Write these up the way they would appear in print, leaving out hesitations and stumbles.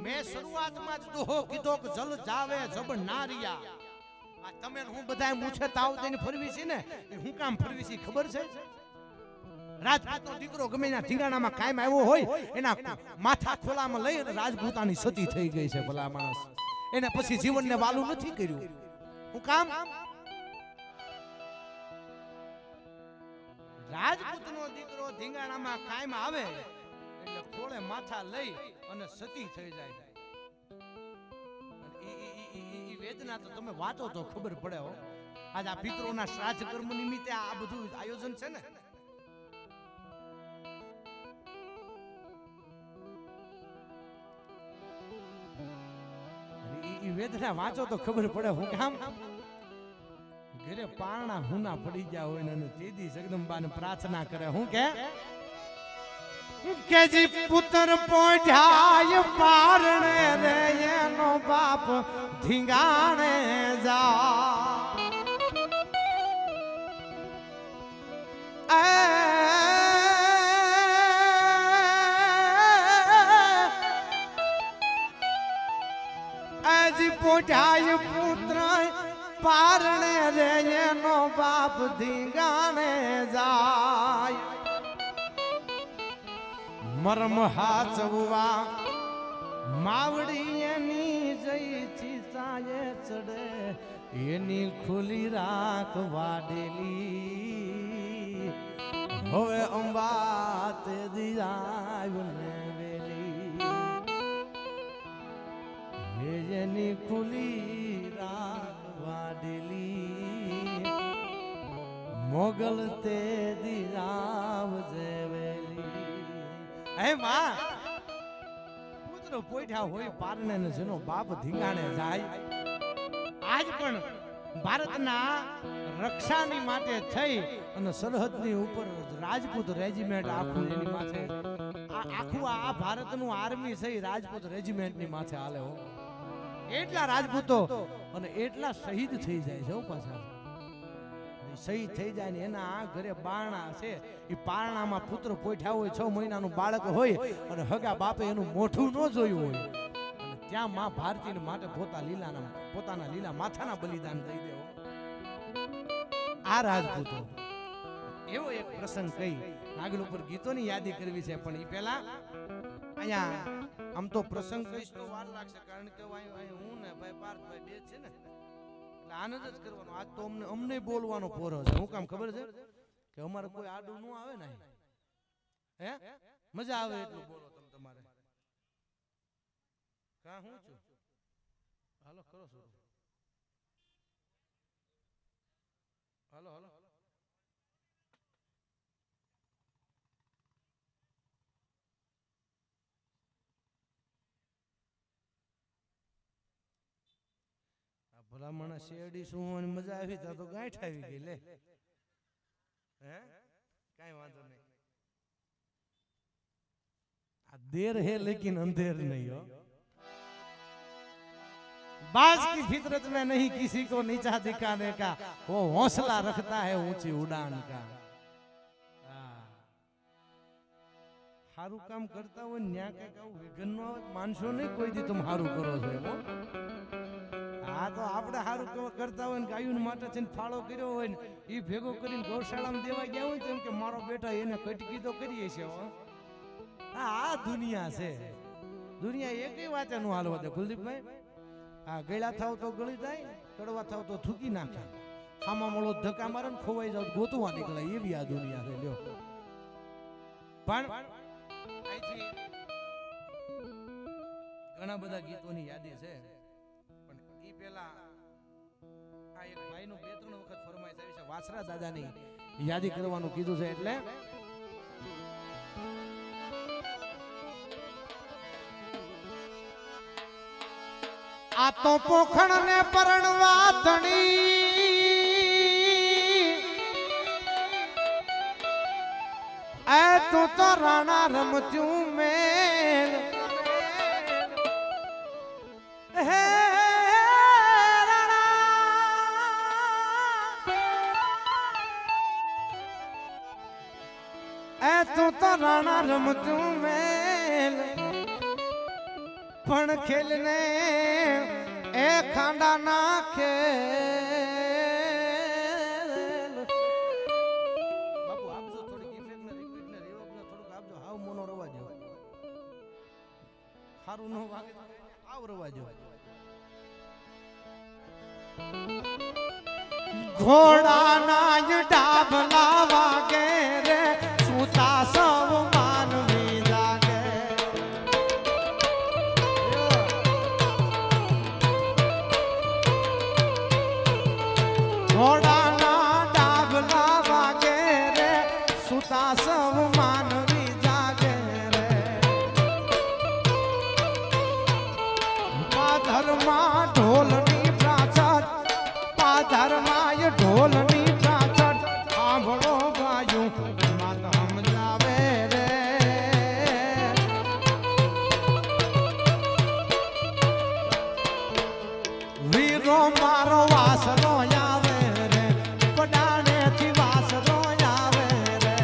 મેં શરૂઆતમાં જ દોહો કીધો કે જલ જાવે જબ નારિયા. આ તમે હું બધાય મૂછે તાવ દઈને ફરવી છે ને, એ હું કામ ફરવી છે ખબર છે? રાજપૂતનો દીકરો ગમે ના ઠીંગાણામાં કાયમ આવ્યો હોય, એના માથા ખોલામાં લઈ અને રાજપૂતાની સતી થઈ ગઈ છે ભલા માણસ. એને પછી જીવનને વાલું નથી કર્યું. હું કામ રાજપૂતનો દીકરો ઢીંગાણામાં કાયમ આવે એટલે ખોળે માથા લઈ અને સતી થઈ જાય. ઈ વેદના તો તમે વાંચો તો ખબર પડે હો. આજ આ પિતરોના શ્રાદ્ધ કર્મ નિમિત્તે આ બધું આયોજન છે ને. ઈ વેદના વાંચો તો ખબર પડે. હું કામ ઘરે પારણા હુના પડી ગયા હોય ને તેદી જગદંબાને પ્રાર્થના કરે. હું કે જી પુત્ર પોઢાય પારણે રે એનો બાપ ધીંગાણે જા. જી પોઢાય પુત્ર પારણે રે એનો બાપ ધીંગાણે જાય. મરમ હાચવા માવડી એની જઈ ચીસાએ ચડે એની ખુલી રાખ વાડેલી. હવે અંબા તે દિયાને વેલી એની ખુલી રાખ વાડેલી. મોગલ તે દિરાવ જેવેલી. હે માં પુત્ર પોઈઠા હોય પારણે ને જેનો બાપ ધીંગાણે જાય. આજ પણ ભારતના રક્ષાની માટે થઈ અને સરહદની ઉપર રાજપૂત રેજિમેન્ટ આખું એની માથે આખું આ ભારતનું આર્મી છે રાજપૂત રેજિમેન્ટની માથે હાલે હો. એટલા રાજપૂતો અને એટલા શહીદ થઈ જાય છે પાછા. શહીદ થઈ જાય ને એના ઘરે બારણા છે. એ પારણામાં પુત્ર પોઠ્યા હોય, 6 મહિનાનું બાળક હોય અને હગા બાપે એનું મોઢું ન જોયું હોય અને ત્યાં માં ભારતીને માટે પોતાના લીલા માથાના બલિદાન દઈ દેવો. આ રાજપૂતો એવો એક પ્રસંગ કઈ આગળ ઉપર ગીતોની યાદી કરવી છે, પણ એ પહેલા અહીંયા આમ તો પ્રસંગ કહીશ તો વાર લાગશે, કારણ કે હું ને ભાઈ પાર્થભાઈ બે છે ને, એટલે આનંદ જ કરવાનો. આજ તો અમને બોલવાનો પોરો છે. હું કામ ખબર છે કે અમારે કોઈ આડું ન આવે ને, હે મજા આવે એટલું બોલો તમે તમારે. કા હું છું હાલો કરો છો હાલો હાલો ભલામણ શેરડી શું મજા આવી તો ગાંઠ આવી ગઈ લે. હે કઈ વાંધો નહીં. આ દેર હે લેકિન અંધેર नहीं हो. बाज की फितरत में नहीं किसी को नीचा दिखाने का, वो हौसला रखता है ऊंची उड़ान का. हारू काम करता हो न्या के कहू વિઘન નો માનશો નહીં કોઈ દી તમે હારું કરો છો. આ તો આપણે હારું કરતા હોય ને ગાયું માટે થઈને ફાળો કર્યો હોય ને એ ભેગો કરીને ગૌશાળામાં દેવા ગયા હોય તેમ કે મારો બેટા એને કટકી તો કરીએ છે. આ દુનિયા છે. દુનિયા એકઈ વાતે નું હાલવા દે કુલદીપભાઈ. આ ગળા થાવ તો ગળી જાય, કડવા થાવ તો થૂકી નાખે, ખામા મળો ધક્કા મારે ને ખોવાઈ જાવ ગોતવા નીકળે. એવી આ દુનિયા છે. લ્યો પણ અહીંથી ઘણા બધા ગીતોની યાદી છે, પણ એ પેલા આ એક ભાઈનું 2-3 વખત ફરમાઈશ આવી છે. વાસરા દાદાની યાદી કરવાનું કીધું છે એટલે આ તો પોખણ ને પરણવા ધણી એ તું તો રાણા રમત્યું મેલ હે રાણા એ તું તો રાણા રમત્યું મેલ પણ ખેલને એ ખાંડા નાખે બાપુ આપજો થોડીક ઇફેક્ટ ને રિવર્બ ને થોડુંક આપજો હાવ મોનો રવા જો હારું નો વાગે આવ રવા જો ઘોડાના ડાબલા વાગે રે સુતા સૌ માનવી જાગે ઘોડાના ડાબલા વાગે રે સુતા સૌ માનવી જાગે રે પાધરમાં ઢોલની પ્રાચર પાધરમાં ઢોલની પ્રાચર સાંભળો ગાયું માત સમજાવે રે વીરો મારો વાસરો આવે રે પડાણેથી વાસરો આવે રે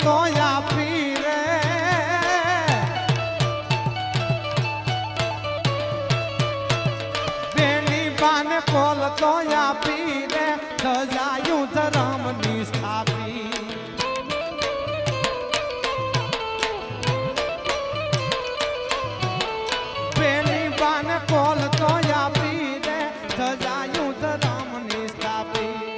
તો આપી રે બેની બાને કોલ તો આપી રે સજાયું ધરમ ની સ્થાપી બેની બાને કોલ તો આપી રે સજાયું ધરમ ની સ્થાપી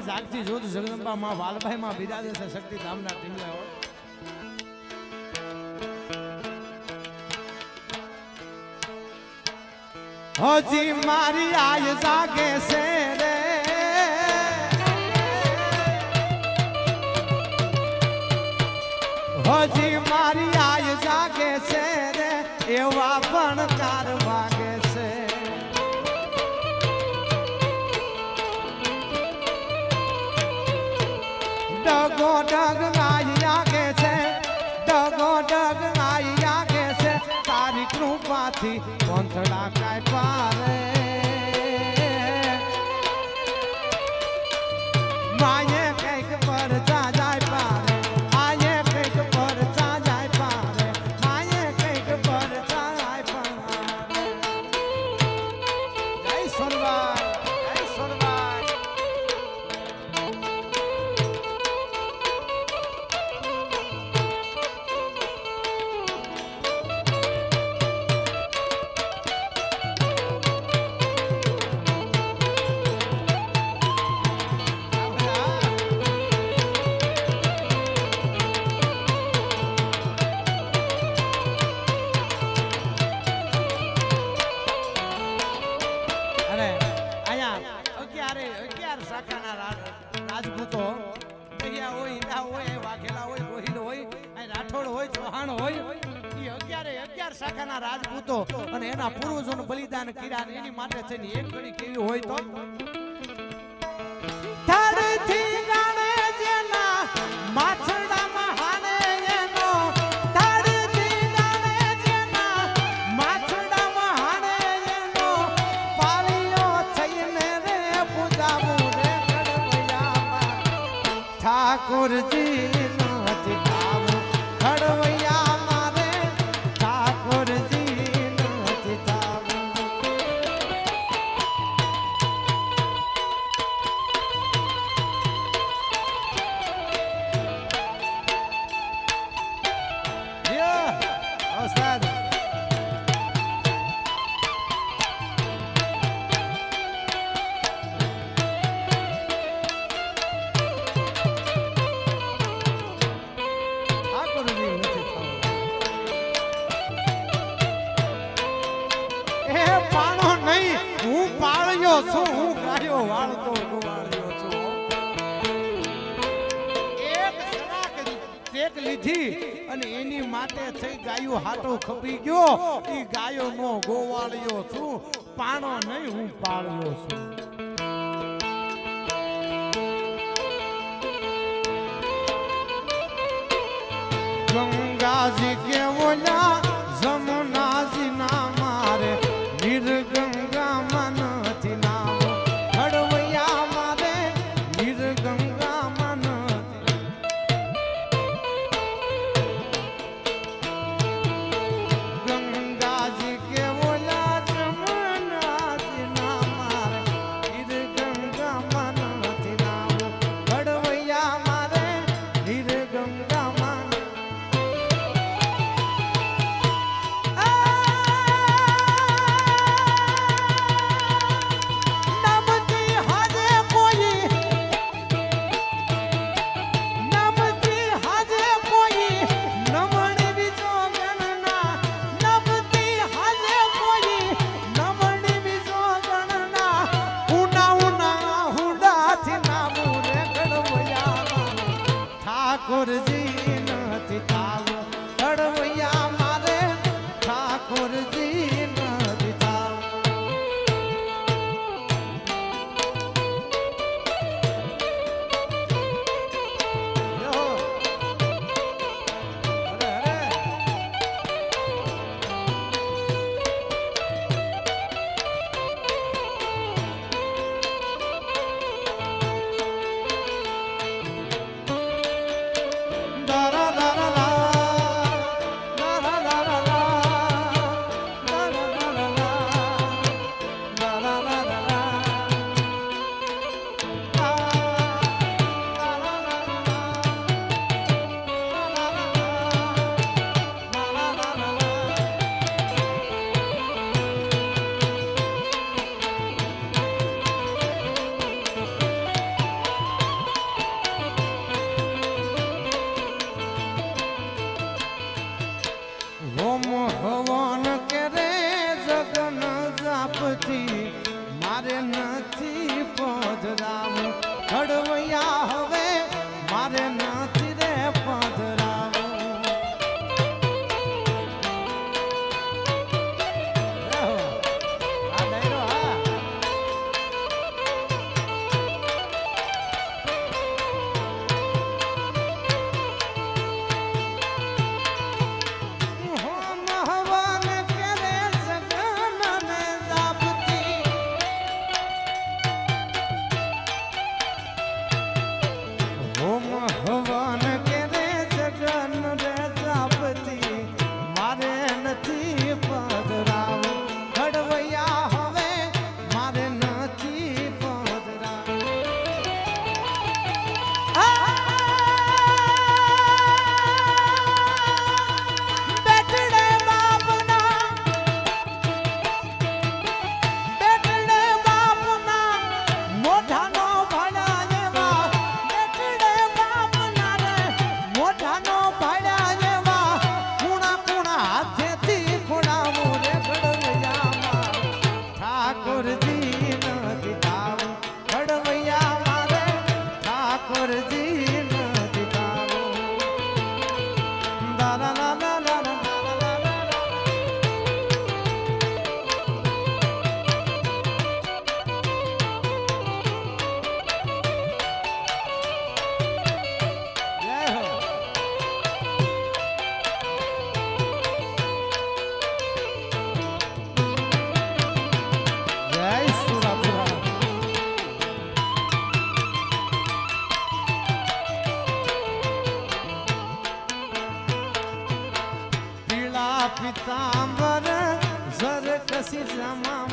જાગતી જોત જગદંબા માં વાલભાઈ માં બિરાજે છે શક્તિ ધામના ટીંગલા હજી મારી આય જાગે છે રે હજી મારી આય જાગે છે રે એવા પણ કાર વાગે છે ડગો ડગ આઈ આગે છે ડગો ડગ આઈ આગે છે તારી કૃપાથી કોંથડા કાય પારે માયે કઈક પર જાય પારે આયે કઈક પર જાય પારે માયે કઈક પર જાય પારે જય સોનવાઈ જય સોનવાઈ દહિયા હોય, ઈંડા હોય, વાઘેલા હોય, ગોહિલ હોય, અહીં રાઠોડ હોય, ચૌહાણ હોય, એ 11 શાખાના રાજપૂતો અને એના પૂર્વજોનું બલિદાન કર્યા અને એની માટે થઈને એક ઘડી કેવી હોય તો થાળથી ગાણે જેના માછડામાં હાને એનો થાળથી ગાણે જેના માછડામાં હાને એનો પાળીઓ થઈને રે પૂજાવું રે કડવૈયામાં ઠાકોરજી નથી થાવું કડવૈયા મારે ઠાકોરજી નથી થાવું ઉસ્તાદ હું પાળ્યો છું, હું ગાયો વાળતો ગુવાળ્યો છું. એક સરાક ટેક લીધી અને એની માટે થઈ ગાયો હાટો ખપી ગયો. ઈ ગાયો નો ગોવાળ્યો છું, પાણો નહીં હું પાળ્યો છું. ગંગાજી કે ઓલા જમનાજી ના મારે નિર્ગંગા મનથી નામ હડવૈયા મારે નિર્ગંગા મનથી ગંગાજી કે ઓલા જમનાજી ના મારે નિર્ગંગા મનથી નામ હડવૈયા મારે નિર્ગંગા મન ઠાકોરજી નથી થાવું કડવૈયા મારે ઠાકોરજી નથી થાવું હોમ હવન કરે જગન જાપથી મારે નથી પધરાવું હડવૈયા હવે મારે નથી રે પધરાવું આ ડાયરો હા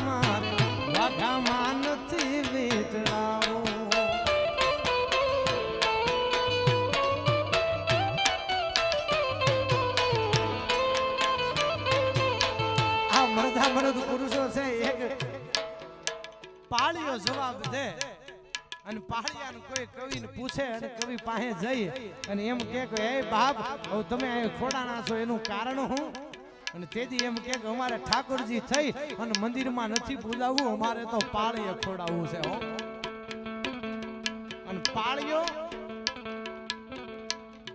મારે વાઘામાં નથી વીટળાવો. આ મરદા મરદ પુરુષો છે એક પાળીઓ જવાબ દે અને પાળિયાનું કોઈ કવિને પૂછે અને કવિ પાસે જઈ અને એમ કે એ બાપ હવે તમે અહીં ખોડાના છો એનું કારણ શું? અને તેથી એમ કે અમારે ઠાકોરજી થઈ અને મંદિરમાં નથી બોલાવવું, અમારે તો પાળીએ ખોડાવવું છે હો. અને પાળિયો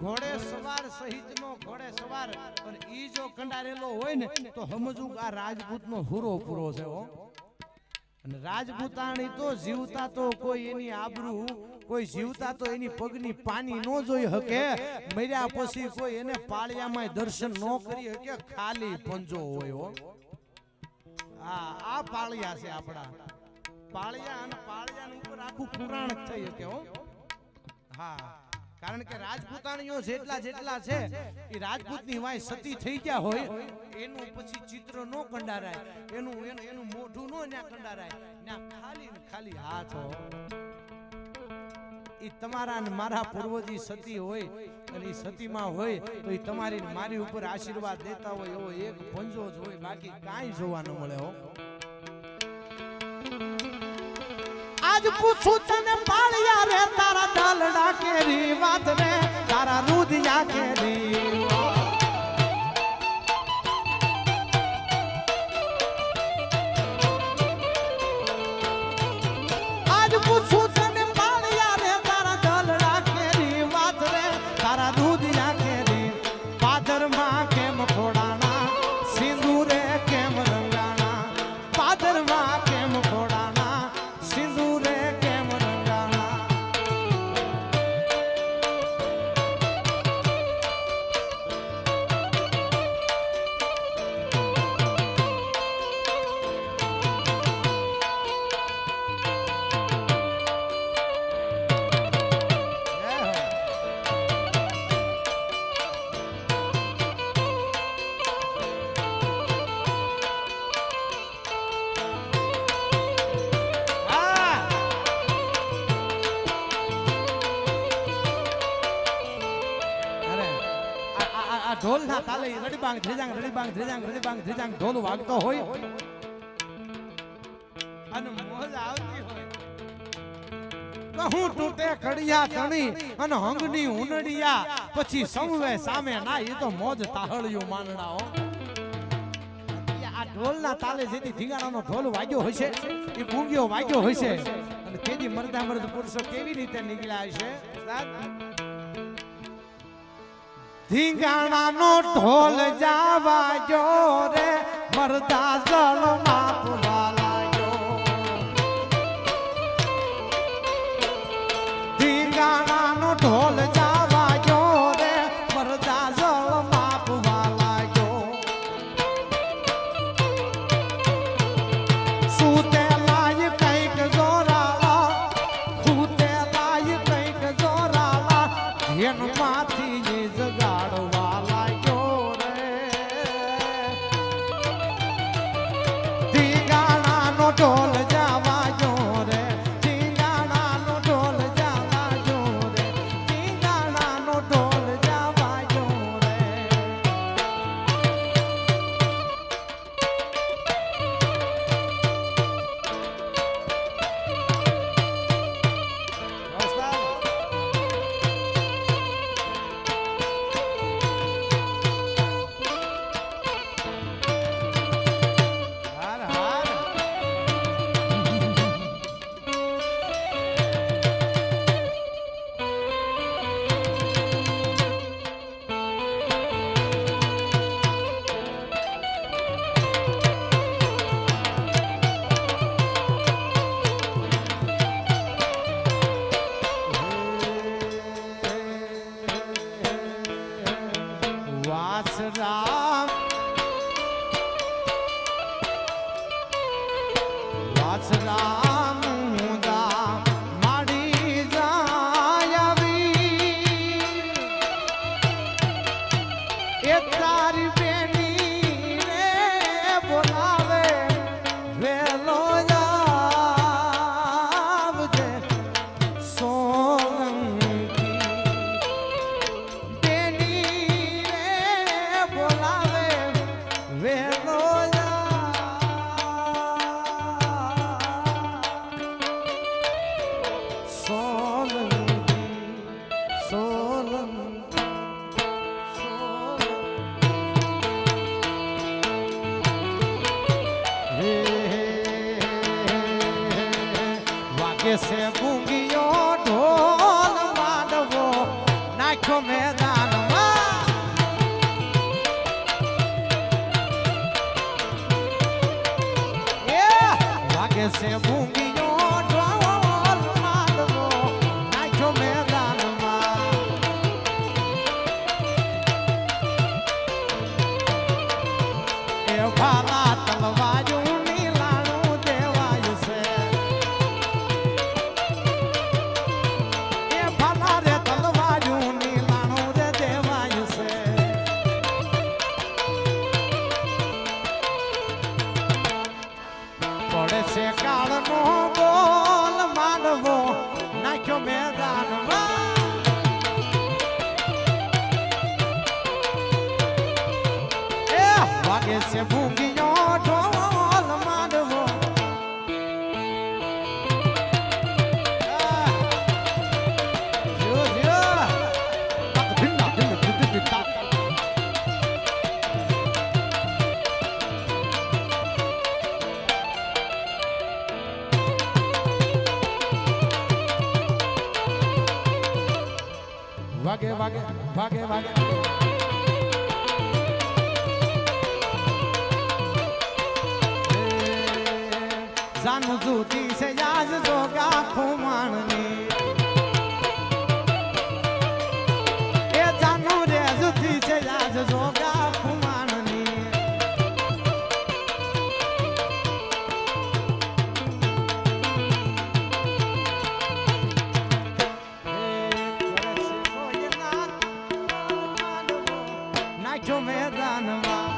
ઘોડે સવાર સહિતનો ઘોડે સવાર અને ઈ જો કંડારેલો હોય ને તો સમજવું આ રાજપૂતનો હુરો પૂરો છે હો. અને રાજપૂતાણી તો જીવતા તો કોઈ એની આબરૂ, કોઈ જીવતા તો એની પગની પાની ન જોઈ શકે, મર્યા પછી કોઈ એને પાળિયામાં દર્શન ન કરી શકે, ખાલી પંજો હોય હો. આ પાળિયા છે આપણા પાળિયા, અને પાળિયાની ઉપર આખું પુરાણ થઈ શકે હો. હા, કારણ કે રાજપૂતાણીઓ જેટલા છે એ રાજપૂતની વાય સતી થઈ ગયા હોય એનું પછી ચિત્ર નો કંડારાય, એનું મોઢું નો ન્યા કંડારાય, ન્યા ખાલી ને ખાલી હાથ હો. એ તમારા ને મારા પૂર્વજી સતી હોય અને એ સતીમાં હોય તો એ તમારી મારી ઉપર આશીર્વાદ દેતા હોય એવો એક પંજો જ હોય, બાકી કાંઈ જોવા ન મળે હો. આજ પૂછું તને પાળિયા રે તારા ડાલડા કેરી વાત રે તારા રૂદિયા કેરી. આજ પૂછું તને પાળિયા રે તારા ડાલડા કેરી વાત રે તારા રૂદિયા કેરી. પાદરમાં કેમ ખોડાણા સિંદૂરે કેમ રંગાણા, પાદરમાં કેમ ખોડાણા સિંદૂરે કેમ રંગાણા. ઢોલ ના તાલે રડીબાંગ ધ્રીજાંગ રડીબાંગ ધ્રીજાંગ રડીબાંગ ધ્રીજાંગ ઢોલ વાગતો હોય અને મોજ આવતી હોય. કહું તૂટે કડિયા તણી અને હંગની ઉનડિયા પછી સમવે સામે ના, એ તો મોજ તાહળિયું માનડા હો. આ ઢોલ ના તાલે જેથી ધીંગાણાનો ઢોલ વાગ્યો હશે, એ ગુંગિયો વાગ્યો હશે, અને તેથી મરદા મરદ પુરુષો કેવી રીતે નીકળ્યા હશે. ધીંગાણાનો ઢોલ જાવા જો રે મરદા જળ માપવા લાગ્યો. ધીંગાણાનો ઢોલ જાવા જો રે મરદા જળ માપવા લાગ્યો. સૂતે લાય કઈક જોરાલા, સૂતે લાય કઈક જોરાલા, ધ્યાનમાંથી જગાડવા લાગ્યો રે. ધીંગાણાનો ઢોલ જાવા જો રે, ધીંગાણાનો ઢોલ જાવા જો રે, ધીંગાણાનો ઢોલ જાવા જો રે. વાસરામ વાસરામ મુદા માડી જાયવી એ તારી બેની રે બોલાવે વે વાગે છે ગુંગીઓ ઢોલ માંડવો નાખ્યો મેદાનમાં એ વાગે છે ગુંગીઓ ઢોલ માંડવો નાખ્યો મેદાનમાં એ ભાલા તલવાયું નીલાણું દેવાયું છે એ ભાલા રે તલવાયું નીલાણું રે દેવાયું છે પડે છે કાળનો બોલ માંડવો નાખ્યો મેદાનમાં એ વાગે છે ભૂંગીઓ ઢોલ માંડવો જો જો તક ભિન્ના ભિન્ન જુદી બિતા વાગે વાગે વાગે વાગે જાનું જુદી છે આજ જોગા ખુમાણની એ જાનું રે જુદી છે આજ જોગા ખુમાણની નાખ્યો મેદાનમાં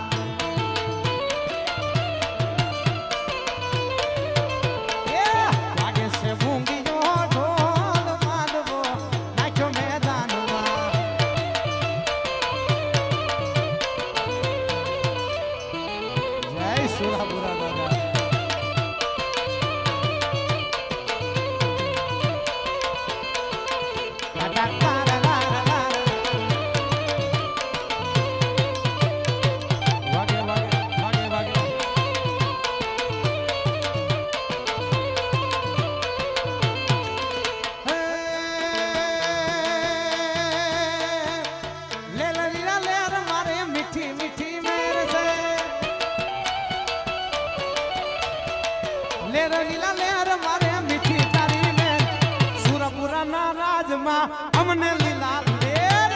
અમને લીલા લેર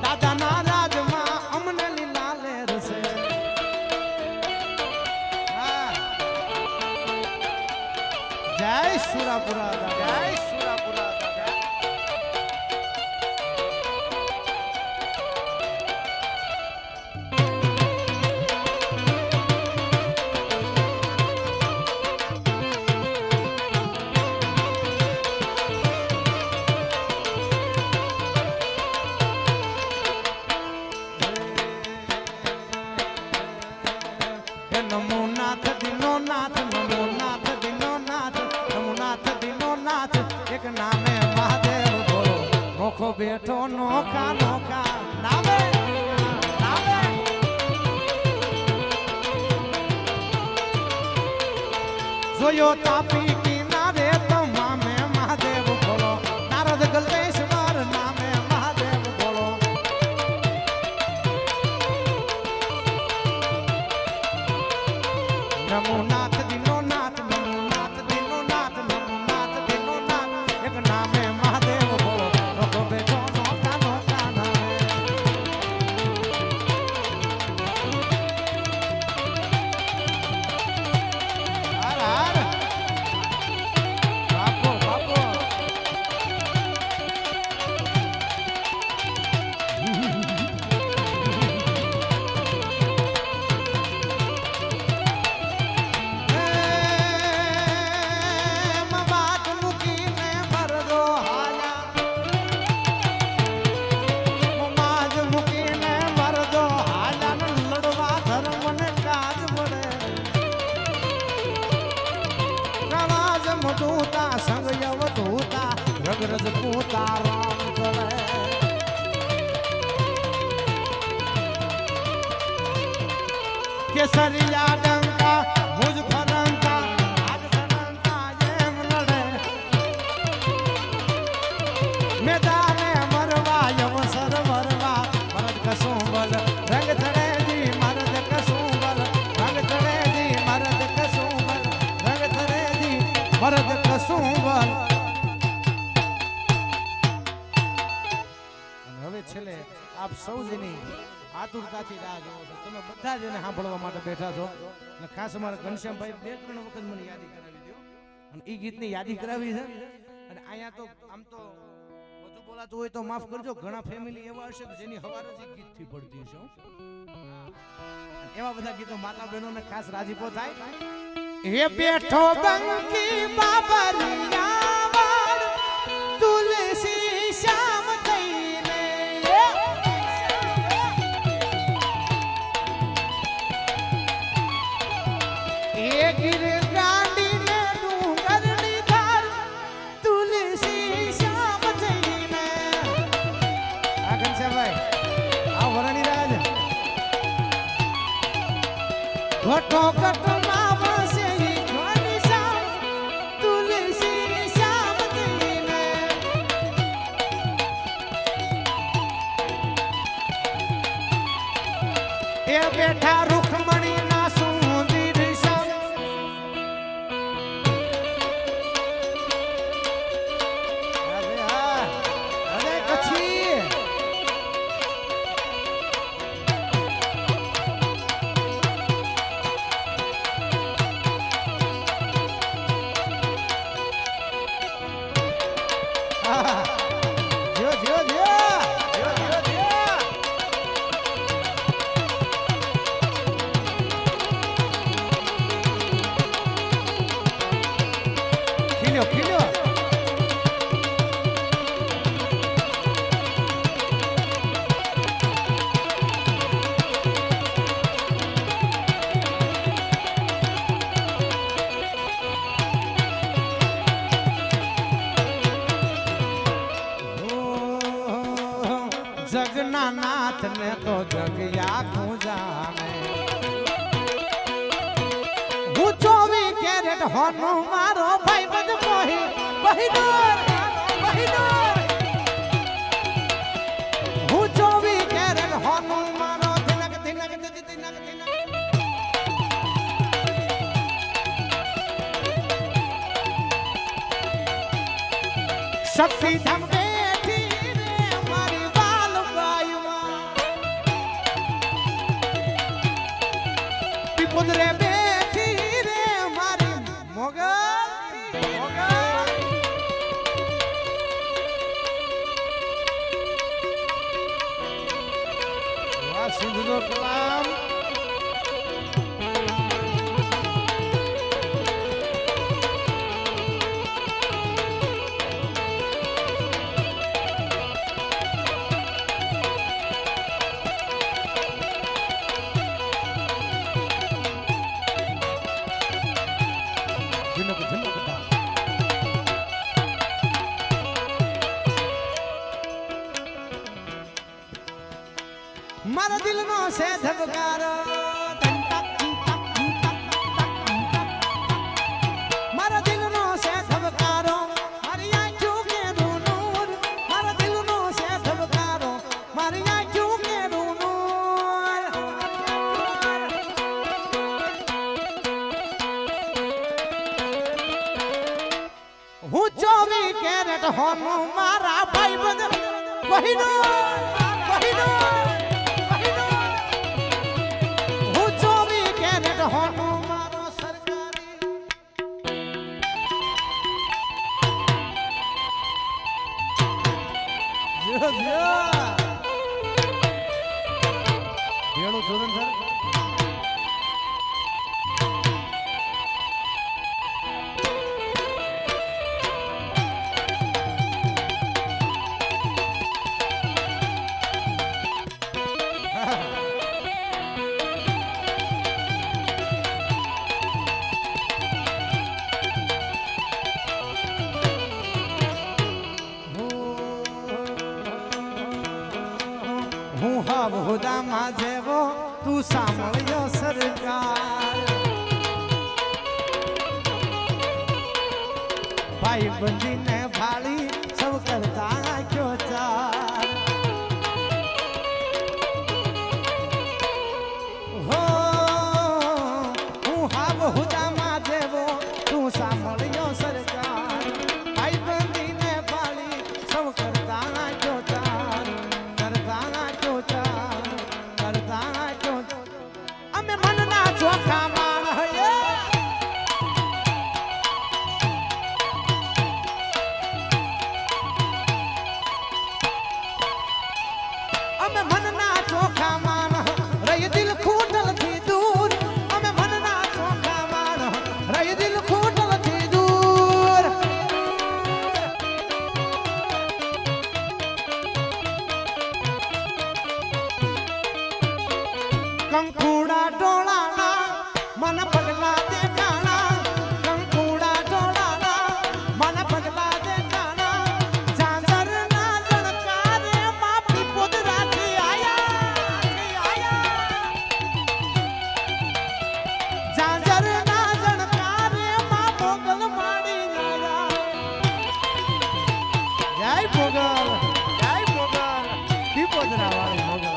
દાદાના રાજમાં અમને લીલા લેર છે જય સુરાપુરા દાદા જય સુરાપુરા દાદા નમો નાથ દિનો નાથ નમો નાથ દિનો નાથ નમો નાથ દિનો નાથ એક નામે મહાદેવ બોલો નોખો બેઠો નોખા નોખા નામે નામે જોયો તાપી કિનારે તમામે મહાદેવ બોલો નારદ ગલ્લેશ્વર નામે મહાદેવ બોલો નમો નાથ દિનો નાથ નમો નાથ દિનો નાથ નમો નાથ દિનો નાથ એક નામે મહાદેવ બોલો લોકો બેઠો નોખા નોખા નામે હર હર બાપો બાપો રગરજ પૂતા રામ ચલે કેસરિયા ડંકા ભુજ ફરંકા સૌ જેની આતુરતાથી રાહ જોવો છો. તમે બધા જ એને સાંભળવા માટે બેઠા છો અને ખાસ અમારા ઘનશ્યામભાઈ 2-3 વખત મને યાદી કરાવી દો અને એ ગીતની યાદી કરાવી છે. અને અહીંયા તો આમ તો બધું બોલાતું હોય તો માફ કરજો, ઘણા ફેમિલી એવા હશે કે જેની હવારો જ ગીતથી પડતી હશે. એવા બધા ગીતો માતા બહેનોને ખાસ રાજીપો થાય. એ બેઠો બંકી બાબરિયા તુલસી શ્યામ થઈને એ ગીર ગાંડીને ડુંગરની ધાર તુલસી શ્યામ થઈને. આ ઘનશ્યામભાઈ આ વરણી રાજ ઘટો ઘટો બેઠા રૂખમણી ના સુંદર શ્યામ. અરે કચ્છી જો જો જો જગના નાથ ને તો જગયા તું જાણે. હું 24 કેરેટ હોનો મારો ભાઈ બધ મોહી બહિનોર બહિનોર. હું 24 કેરેટ હોનો મારો દિનક દિનક દિનક દિનક. શક્તિ ધમ કુદરે બેઠી રે મારી મોગલ વાહ સિંધુનો કલામ. મારા દિલનો છે ધબકારો, મારા દિલનો છે ધબકારો, મારી આંખો કે નૂર. મારા દિલનો છે ધબકારો, મારી આંખો કે નૂર. હું 24 કેરેટ હોનું મારા ભાઈ બંધ કોહિનૂર કોહિનૂર. ભેળું ધોરણધર હું હવદામાં જેવો તું સાંભળ્યો સરકાર. ભાઈ બંધીને ભાળી સૌ કરતા ક્યો ચાર. હો હું હવદામાં જેવો તું સાંભળ્યો સરકાર. ભાઈ બંધીને ભાળી સૌ કરતા ક્યો ચાર કરતા ક્યો ચાર. ચોખા માણ હે અમે મનના ચોખા માણ રહી દિલ ખૂટલ થી દૂર અમે મનના ચોખા માણ રહી દિલ ખૂટલ થી દૂર કંકુડા ડોળાના મન પગલા દેખાણા કંકુડા ડોળાના મન પગલા દેખાણા ઝાંઝરના જણકારે માફી પોદરાથી આયા ઝાંઝરના જણકારે માં ભોગલ માડી ગયા જય ભોગલ કી પોદરા વાળી ભોગલ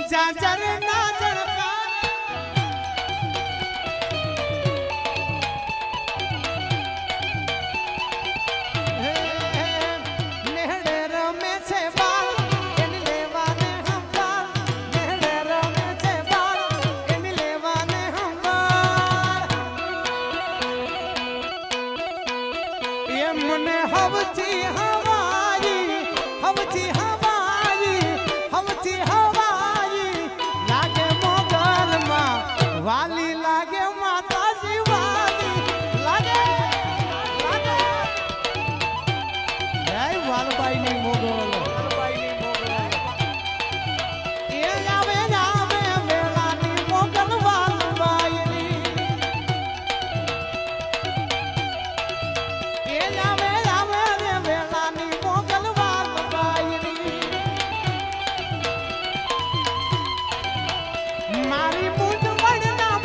ઝાંઝરના જણકાર નેહડે રમે છે બાળ એની લેવાને હંભાળ નેહડે રમે છે બાળ એની લેવાને હંભાળ એ મને હવથી હવાઈ હવથી હવાઈ હવથી હવાઈ લાગે મોગલમાં વાલી લાગે માતાજી વાલી લાગે લાગે જય વાલબાઈ ની મોગલ એ આવે આવે વેલાની મોગલ વાલબાઈ એ આવે આવે વેલાની મોગલ વાલબાઈ મારી મૂંઝવણના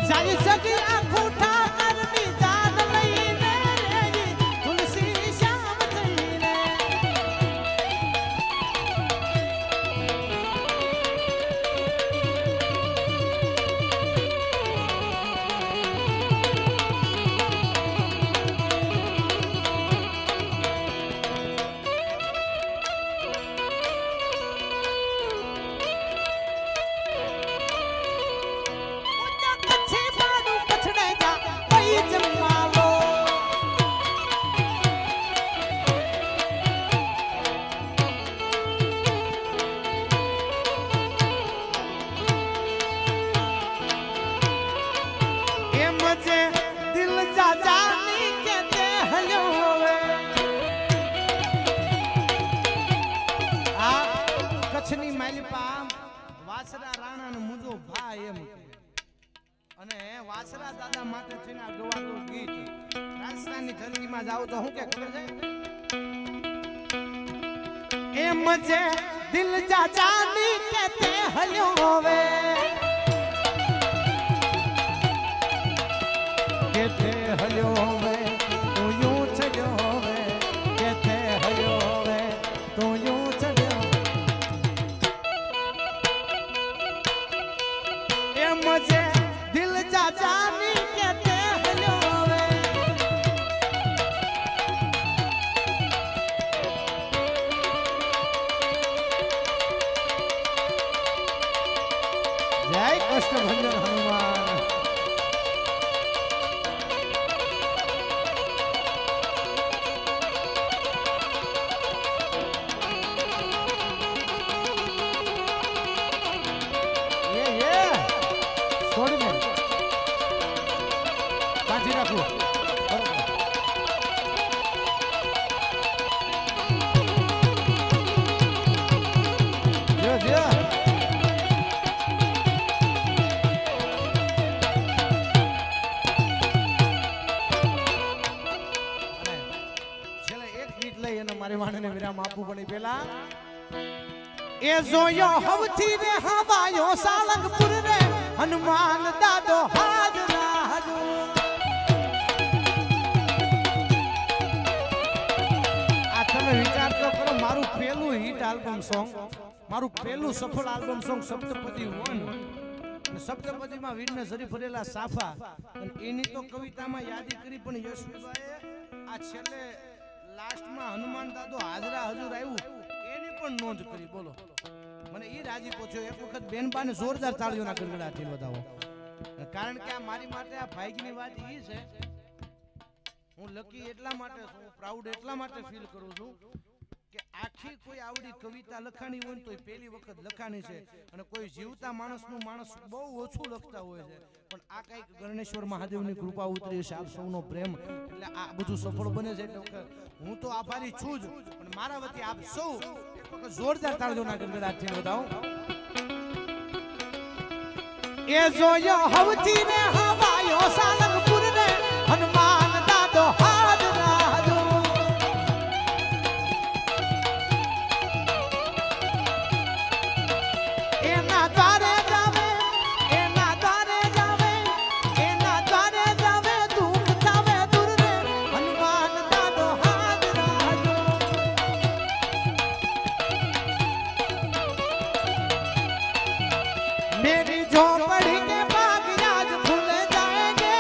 જાય સગી આખું ઠાકરની જાન લઈને રે તુલસી શ્યામ થઈને વાસરા રાણાનો મુજો ભાઈ એમ અને વાસરા દાદા માટે છે ને ગવાતો ગીત રાજસ્થાનની ધરતીમાં જાવ તો હું કે ખબર છે એમ જે દિલ જાજાની કેતે હલ્યો હોવે કેતે હલ્યો હોવે તો યું ચલ્યો હોવે કેતે હલ્યો હોવે તો યું ચલ્યો मुझे दिल जानी कहते हलो वे जय कृष्ण भंजन हनुमान વિરામ આપવું પણ પેલા એ જોયો હવથી રે હવાયો સાલંગપુર રે હનુમાન દાદો હાજરા હાજુ આ તમે વિચાર તો કરો મારું પહેલું હિટ આલ્બમ સોંગ મારું પહેલું સફળ આલ્બમ સોંગ સપ્તપદી 1 અને સપ્તપદીમાં વીરને સરી ભરેલા સાફા અને એની તો કવિતામાં યાદી કરી પણ યશવીભાઈએ આ છેલ્લે લાસ્ટમાં હનુમાન દાદો હાજરા હજુર આવ્યું એની પણ નોંધ કરી બોલો મને ઈ રાજી પહોંચ્યો એક વખત બેનબાને જોરદાર તાળીઓના ગડગડાટથી વધાવો કારણ કે આ મારી માટે આ ભાગ્યની વાત ઈ છે હું લકી એટલા માટે છું હું પ્રાઉડ એટલા માટે ફીલ કરું છું કે આખી કોઈ આવડી કવિતા લખાણી હોય તો પહેલી વખત લખાણી છે અને કોઈ જીવતા માણસનું માણસ બહુ ઓછું લખતા હોય છે પણ આ કંઈક ગણેશ્વર મહાદેવની કૃપા ઉતરી છે આપ સૌનો પ્રેમ એટલે આ બધું સફળ બને છે એટલે હું તો આભારી છું જ પણ મારા વતી આપ સૌ એક વખત જોરદાર તાળીઓના ગડગડાટથી વધાવો એ જોયો હવથી ને હવાયો સાલંગપુર રે હનુમાન દાદો હાજરા હાજુ એના દ્વારે જાવે એના દ્વારે જાવે એના દ્વારે જાવે દુઃખ થાવે દૂર રે હનુમાન દાદો હાજરા હાજુ मेरी झोपड़ी के बाग आज खुल जाएंगे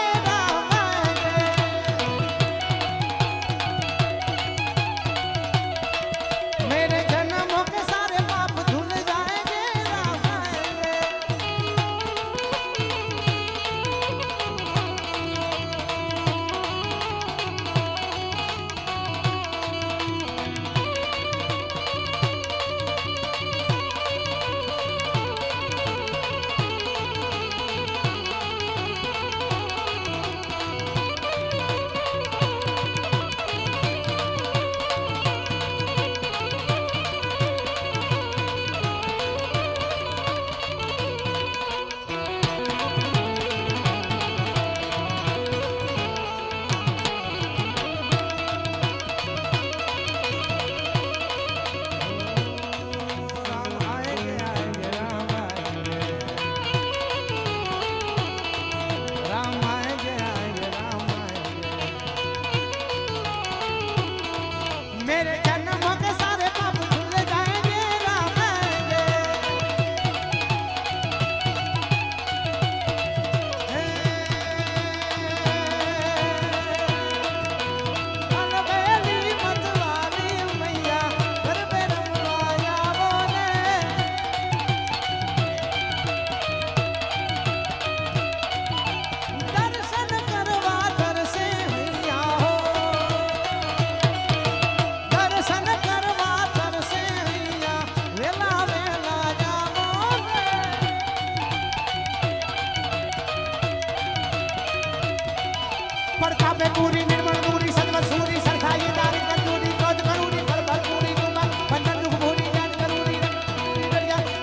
પૂરી નિર્મળ પૂરી સદવત સૂરી સરખાઈ દારી કંદૂરી ક્રોધ કરુણી ફળ ભરપૂરી કૃપા બંધન દુઃખ ભૂરી જ્ઞાન કરુણી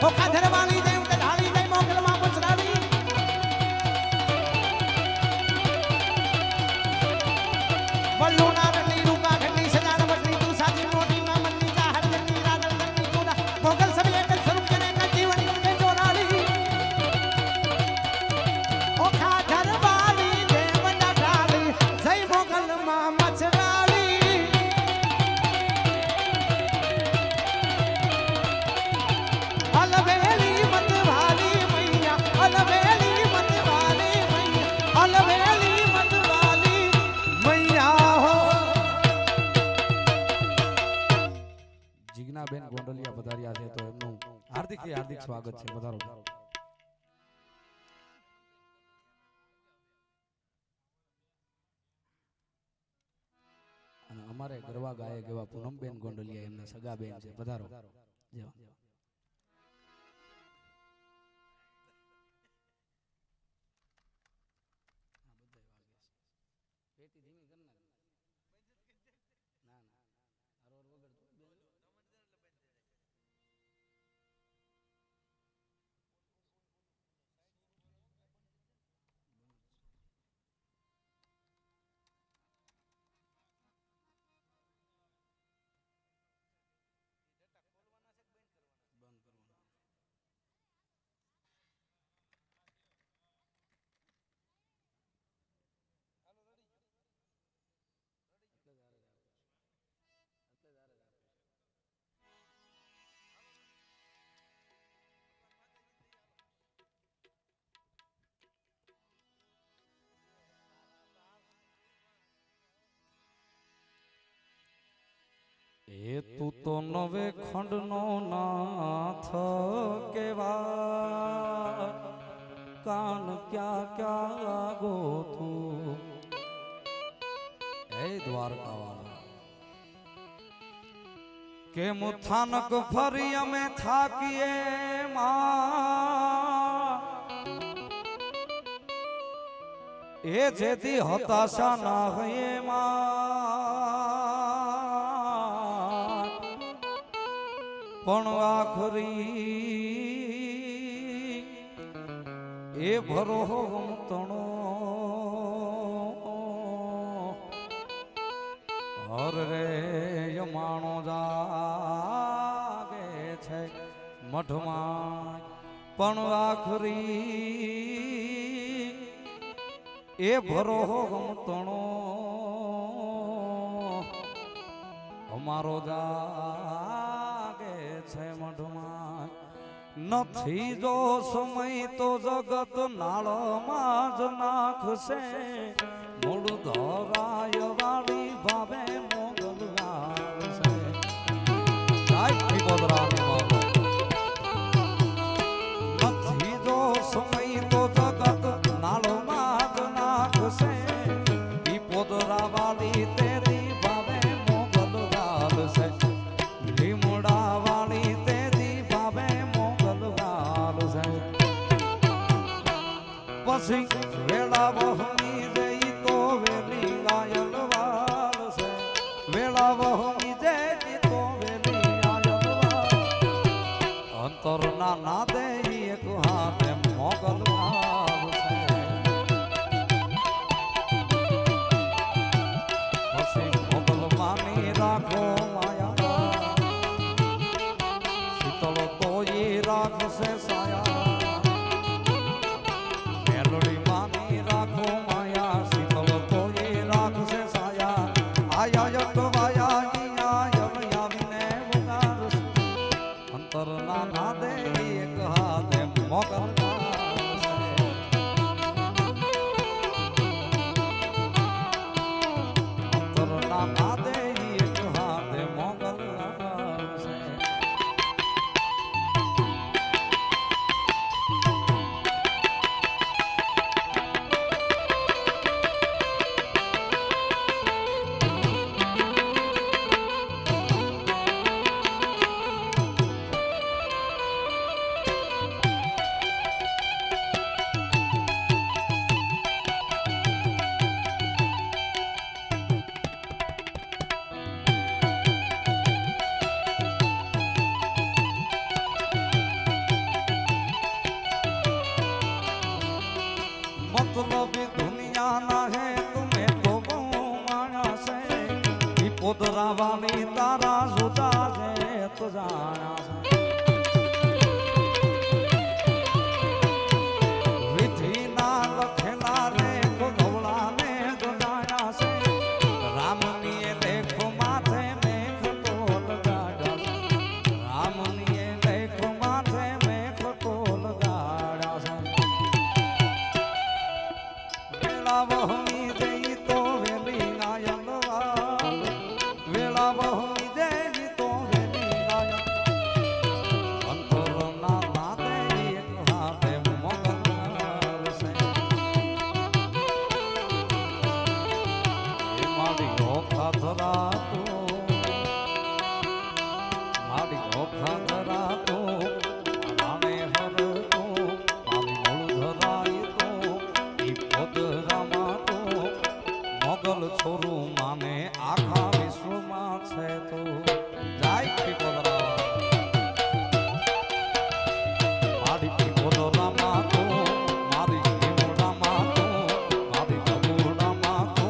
ઓખા ધરવાણી દેવ તે ઢાળી દે મોગલમાં પછડાવી વલ્લુના રણની રૂપા ઘરની સજાન વટની તું સાજી મોટી ના મનની કા હરદની રાગલ કરની તુડા મોગલ સભી એક સ્વરૂપ જને કા જીવન કે ચોરાળી ઓખા ધરવાણી દેવ ઢાળી જય મોગલમાં મછડાવી અલવેલી મતવાલી મૈયા અલવેલી મતવાલી મૈયા અલવેલી મતવાલી મૈયા હો જીજ્ઞાબેન ગોંડલિયા પધાર્યા છે તો એમનું હાર્દિક સ્વાગત છે. પધારો. અને અમારે ગરવા ગાયક એવા પૂનમબેન ગોંડલિયા એમના સગા બેન છે. પધારો. જેવા એ તું તો નવે ખંડનો નાથ કેવા કાન ક્યાં ક્યાં ગોતું હે દ્વારકાવાળા કે મુથાનક ફરી અમે થાકીએ માં એ જેથી હતાશા ના હૈયે માં પણ આખરી એ ભરો તણો હર રે યમાણો જાગે છે મઠમાં પણ આખરી એ ભરો તણો અમારો જાગે છે મઢમાં નથી જો સમય તો જગત નાળમાં જ નાખશે મૂળ ધરાય વાળી ભાવે મોગલ આવશે નથી જો સમય તો જગત નાળમાં જ નાખશે ઈ પોદરા વાળી તેરી ભાવે મોગલ આવશે લીમડા વાળી તેરી ભાવે મોગલ આવશે પછી વેળા વહમી જઈ તો વેલી લાયલ વાળશે વેળા વહમી જઈ તો વેલી લાયલ વાળ અંતર ના ના દે એક હાથે મોગલ આવશે પછી મોગલ માની રાખો માયા શીતળ તો એ રાખશે સાયા મેલડી માની રાખો માયા શીતળ તો એ રાખશે સાયા આયા યકવાયા નિયાયમ આવીને વગાડશે અંતર ના ના દે એક હાથે મોગલ અંતર ના ના દે એક હાથે મોગલ આવશે ભવાની તારા જુદા છે તો જાણા છે વિધિના લખેલા લેખ ગવળા ને ગણાયા છે રામની એ લેખ માથે મેઘ તો લગાડ્યા છે રામની એ લેખ માથે મેઘ તો લગાડ્યા છે વેળા વહની જઈ તો વેલી નાયન વેળા વહની જઈ તો વેલી નાયન અંતરના નાદે એક હાથે મોગલ છે એ મારી ઓખા ધરાતો મારી ઓખા ધરાતો રામે હરતો મારી મૂળ ધરાય તો ઈ પોત રામાતો મોગલ છોરું માને આખા વિશ્વમાં છે તો જાય પીપોદરા મારી પીપોદરા માતો મારી લીમડા માતો મારી કબૂડા માતો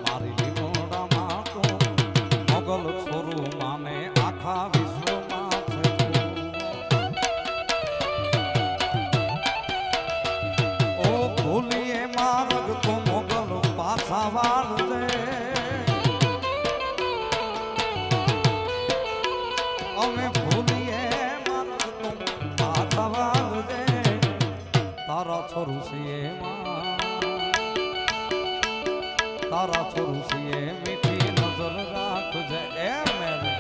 મારી લીમડા માતો મોગલ છોરું માને આખા વિશ્વમાં છે ઓ ભૂલીએ માર્ગ તો મોગલ પાછા વાળ દે અમે ભૂલીએ માર્ગ તો પાછા વાળ દે તારા છોરું છીએ તારા છોરું છીએ મીઠી નજર રાખજે એ મેરે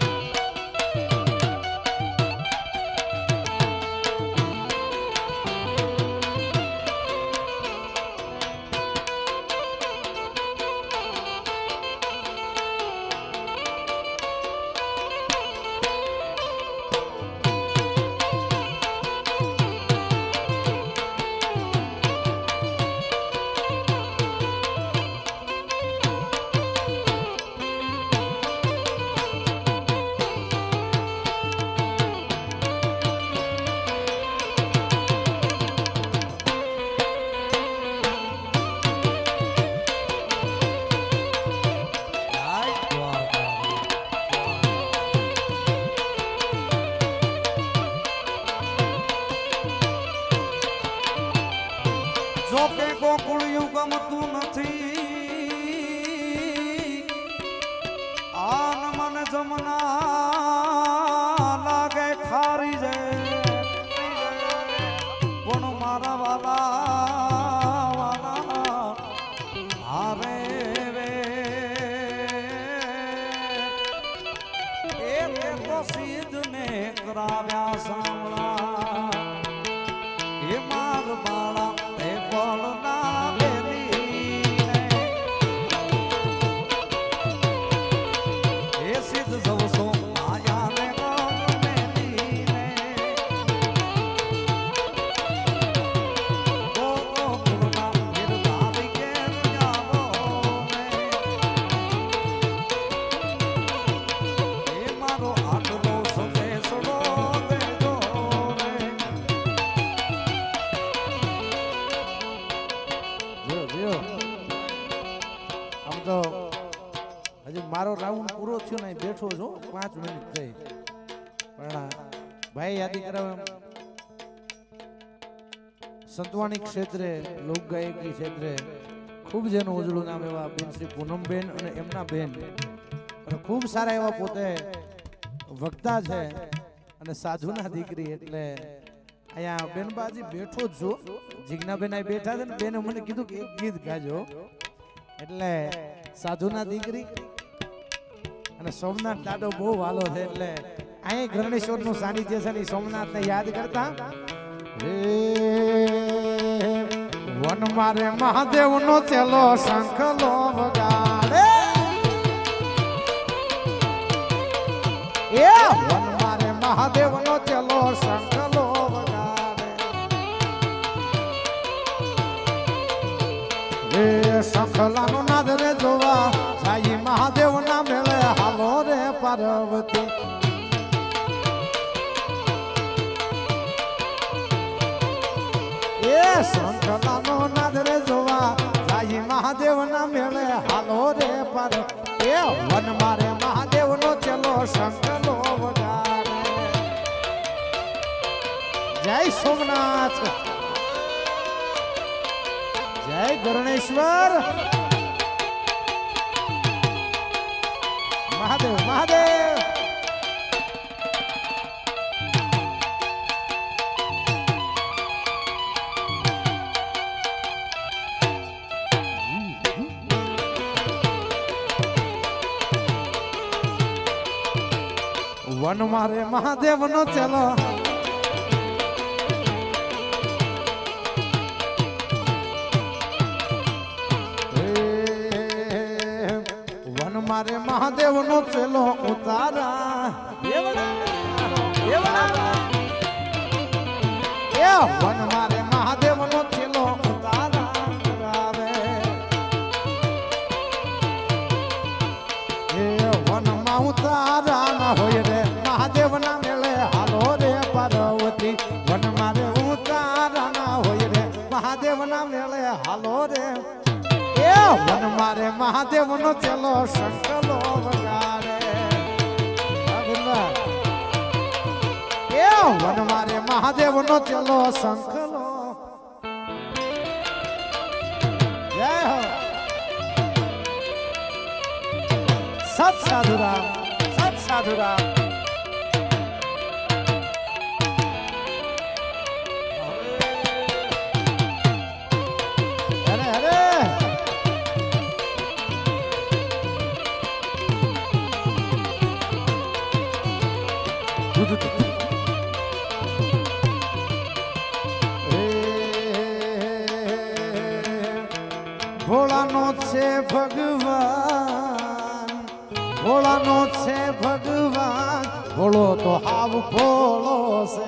જો કે ગોકુળિયું ગમતું નથી આન મન જમના લાગે ખારી જાય પણ મારા વાલા હારે રે એ તો સિદ્ધ ને કરાવ્યા સાંભળા એ માર બાળા એ બોલના બેલી એ સિદ્ધ જવસો માયા ને ગોળ મેલી ઓ ગુણના ગિરધારી ઘેર જાવો એ મારો આટલો સંદેશડો દેજો આમ તો હજી મારો રાઉન્ડ પૂરો થયો ને બેઠો છો 5 મિનિટ થઈ પણ ભાઈ યાદી કરાવે સંતવાણી ક્ષેત્રે લોકગાયકી ક્ષેત્રે ખૂબ જેનું ઉજળું નામ એવા બેન શ્રી પૂનમબેન અને એમના બેન અને ખૂબ સારા એવા પોતે વક્તા છે અને સાધુના દીકરી એટલે અહીંયા બેનબાજી બેઠો જ છું જીજ્ઞાબેન અહીં બેઠા છે ને બેને મને કીધું કે એક ગીત ગાજો એટલે સાધુના દીકરી અને સોમનાથ દાદો બહુ વાલો છે એટલે અહીં ગણેશ્વર નું સાનિધ્ય છે ને સોમનાથ ને યાદ કરતા વન મારે મહાદેવ નો ચેલો શંખલો વગાડે એ વન મારે મહાદેવ નો ચેલો શંખલો વગાડે એ શંખલાનો નાદ રે જોવા સાઈ મહાદેવ ના મેળે હાલો રે પાર્વતી એ શંખલાનો નાદ રે જોવા સાઈ મહાદેવ ના મેળે હાલો રે પાર્વતી એ વન મારે મહાદેવ શંકલો વગાડે. જય સોમનાથ, જય ગરુણેશ્વર, મહાદેવ મહાદેવ. વન મારે મહાદેવ નો ચલો, વન મારે મહાદેવ નો ચલો ઉતારા. વન મારે મહાદેવ નો ચલો ઉતારા આવે. વનમાં ઉતારા ના હોય રે મહાદેવ ના મેળે હાલો રે પાર્વતી. વન મારે ઉતારા ના હોય રે મહાદેવ ના મેળે હાલો રે. વન મારે મહાદેવ નો ચલો શંકલો વગાડે. વન મારે મહાદેવ નો ચલો શંકલો. જય હો સત સાધુરામ, સત સાધુરામ. અરે અરે ભોળાનો છે ભગવાન, ભોળાનો છે ભગવાન, ભોળો તો હાવ ભોળો છે.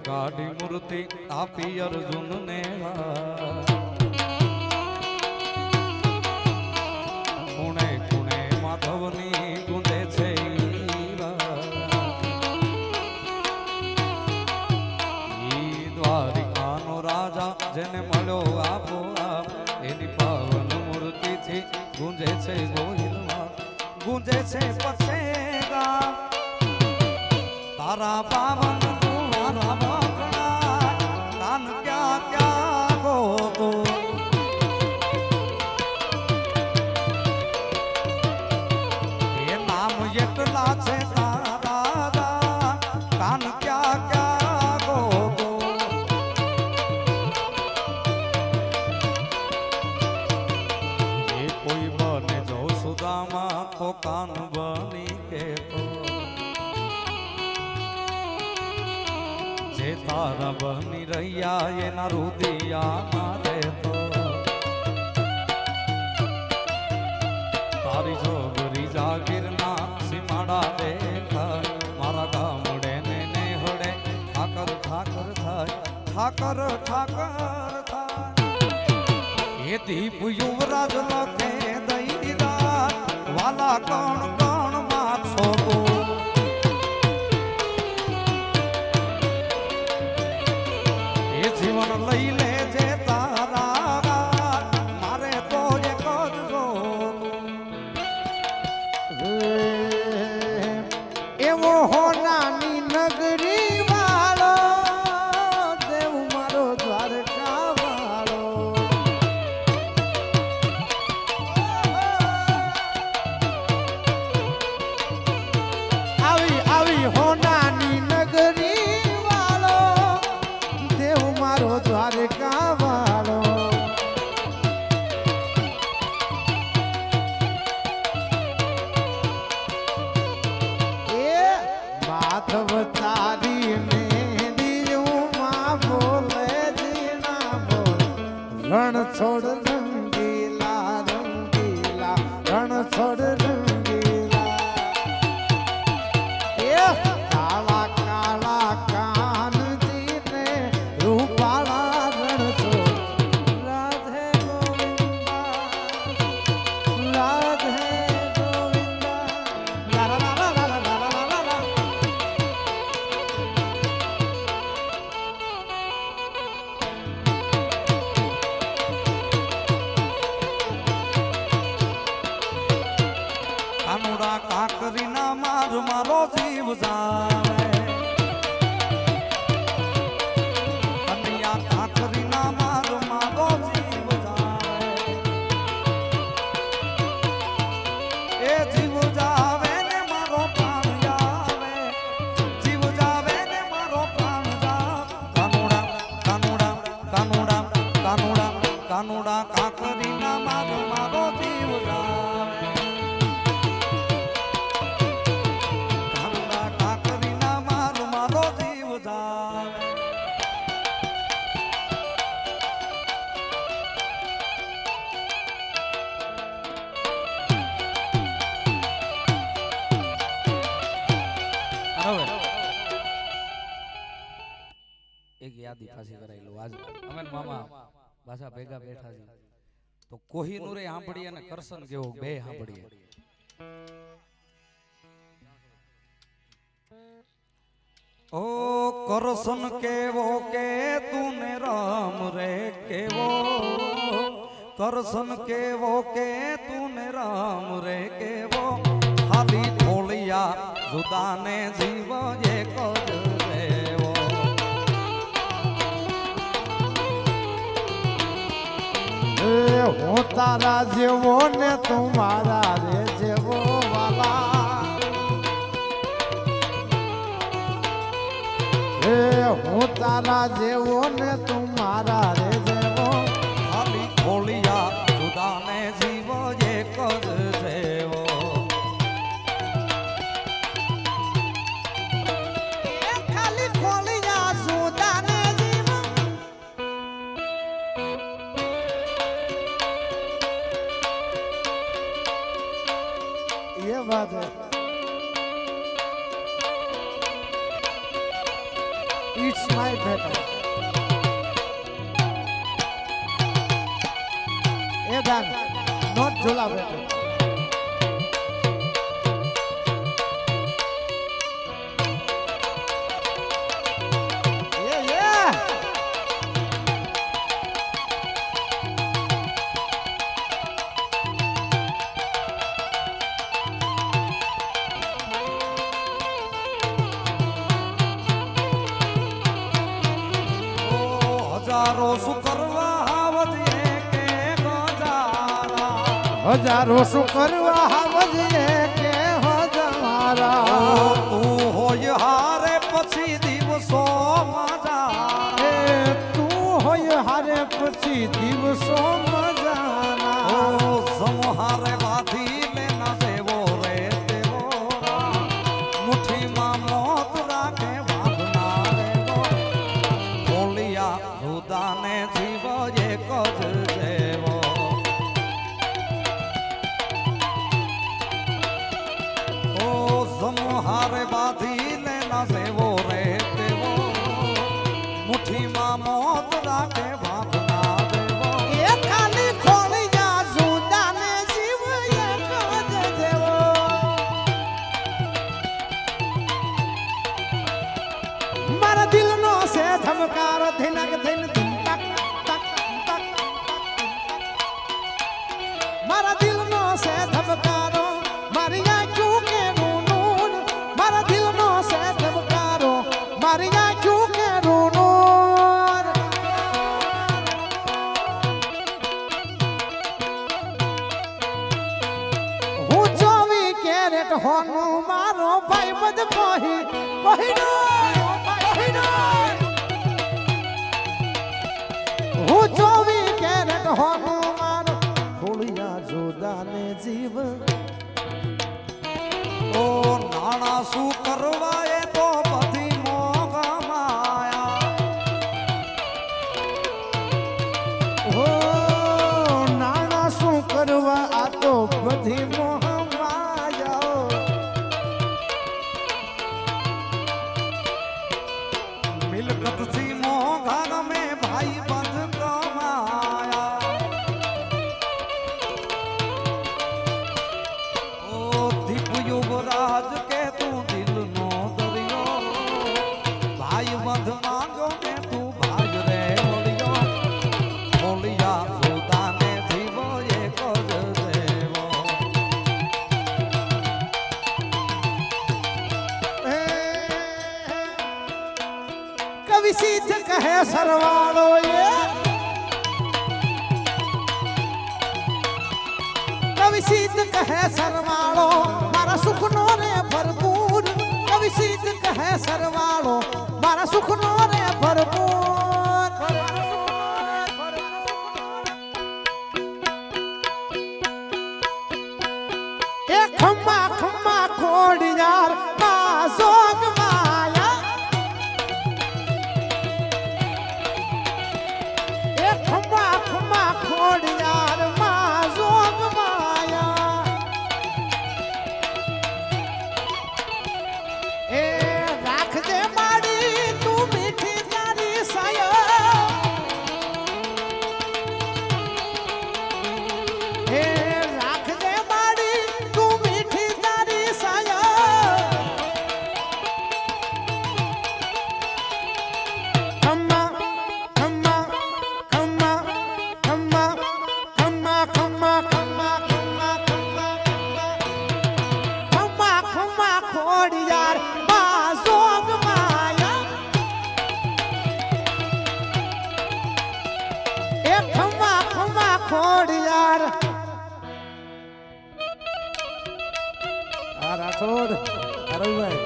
ગાડી મૂર્તિ આપી અર્જુન ને ખૂણે ખૂણે માધવની ગુંજે છે. દ્વારિકાનો રાજા જેને મળ્યો આપો એની પાવન મૂર્તિથી ગુંજે છે ગોહિલમાં, ગુંજે છે પછેગા તારા પાવન કાન ક્યાં ક્યાં ગોતો. એ નામ એટલા છે તારા કાન ક્યાં ક્યાં ગોતો. એ કોઈ બને જો સુદામા તો કાન બની કેતો. તારા બની રહ્યા એના રુદિયા મારે તો. તારી જોગરી જાગીરના સીમાડા દેખાય મારા ગામડે ને હડે ઠાકર ઠાકર થાય, ઠાકર ઠાકર થાય. એ દીપ યુવરાજ લખે દઈ દીધા વાલા કણ કણ માં છોકો. જીવન લઈ લેજે તારા મારે તો એક જ એવો હોનાની નગરી વાળો દેવ મારો દ્વારકા વાળો. આવી આવી હોનાની નગરી વાળો દેવ મારો દ્વારકા વાળો. એ માધવ તારી મેળીમાં બોલે જીના બોલ રણ છોડ રંગીલા રંગ. મારો જીવ જાવે કન્યા કાકરીના મારો જીવ જાવે એ જીવ જાવે ને મારો પ્રાણ જાવે જીવ જાવે ને મારો પ્રાણ જાવે કાનુડા કાનુડા કાનુડા કાનુડા કાનુડા કાકરીના મારો જીવ જાવે કાનુડા કાકરીના મારો જીવ જાવે હવે એક યાદી પાછી કરાયેલું આજ અમે ને મામા પાછા ભેગા બેઠા છે તો કોહિનૂરે સાંભળીએ અને કરશન કેવો બે સાંભળીએ ઓ કરશન કેવો કે તુને રામ રે કેવો કરશન કેવો કે તુને રામ રે કેવો ખાલી ઢોલિયા જુદાને જીવ એક જ રેવો હું તારા જેવો ને તું મારા રે જેવો વાલા હું તારા જેવો ને તું મારા રે જેવો ખાલી ઢોલિયા જુદાને જીવ એક જ રેવો ખાલી ખોલી જા સુદાને જીવ ये बात है इट्स माय बेटा ये दान नॉट झोला बेटा ये હજારો શું કરવા આવજે કે ગજારા હજારો શું કરવા આવજે કે હજારા તું હોય હારે પછી દિવસો મજા એ તું હોય હારે પછી દિવસો મજાના ઓ સમહારે વાથી લેના દેવો રે દેવો મુઠ્ઠીમાં મોત રાખે વાગના રેવો બોલિયા જુદાને જીવ એક જ દેવો ઓ સમહારે વાથી લેના દેવો રે દેવો મુઠ્ઠીમાં મોત રાખે વાગના દેવો એ ખાલી ખોલી જા સુદાને જીવ એક જ જેવો મારા દિલનો છે ધબકારો ધીનક ધીન ધીન તક તક તક મારા દિલનો છે ધબકારો મારી આંખો કે રૂનું મારા દિલનો છે ધબકારો મારી આંખો કે રૂનું હું 24 કેરેટ હોનું મારો ભાઈ બધ કહી કહી હું 24 કેરેટ હોનું મારો ખોલિયા જોદાને જીવ ઓ નાણા શું કરવા એ તો બધી મોગ માયા હો નાણા શું કરવા આ તો બધી મોહ માયાઓ મિલકત થી મોઘા મેં ભાઈ બંધ કમાયા ઓ દીપ યુવરાજ કે તું દિલ કવિ સિદ્ધ કહે સરવાળો એ કવિ સિદ્ધ કહે સરવાળો મારા સુખનો રે ભરપૂર કવિ સિદ્ધ કહે સરવાળો મારા સુખનો રે ભરપૂર એ ખમ્મા ખમ્મા ખોડિયાર માં જોગ માયા એ ખમ્મા ખમ્મા ખોડિયાર માં જોગ માયા એ રાખજે માડી તું મીઠી તારી સાયા એ રાખજે માડી તું મીઠી તારી સાયા ખમ્મા ખમ્મા ખમ્મા ખમ્મા ખમ્મા ખમ્મા ખમ્મા ખમ્મા ખમ્મા ખમ્મા ખોડિયાર માં જોગ માયા એ ખમ્મા ખમ્મા ખોડિયાર આ રાઠોડ અરવિભાઈ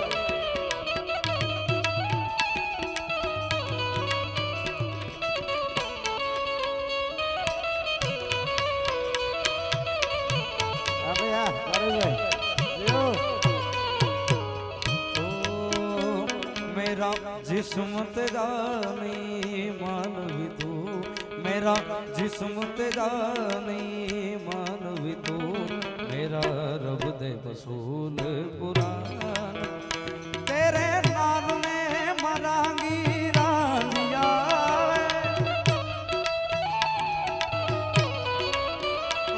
मेरा जिस्म तेरा नहीं मानवी तू मेरा जिस्म तेरा नहीं मानवी तू मेरा रब दे वसूल कुरान तेरे नाम में मरांगी रानिया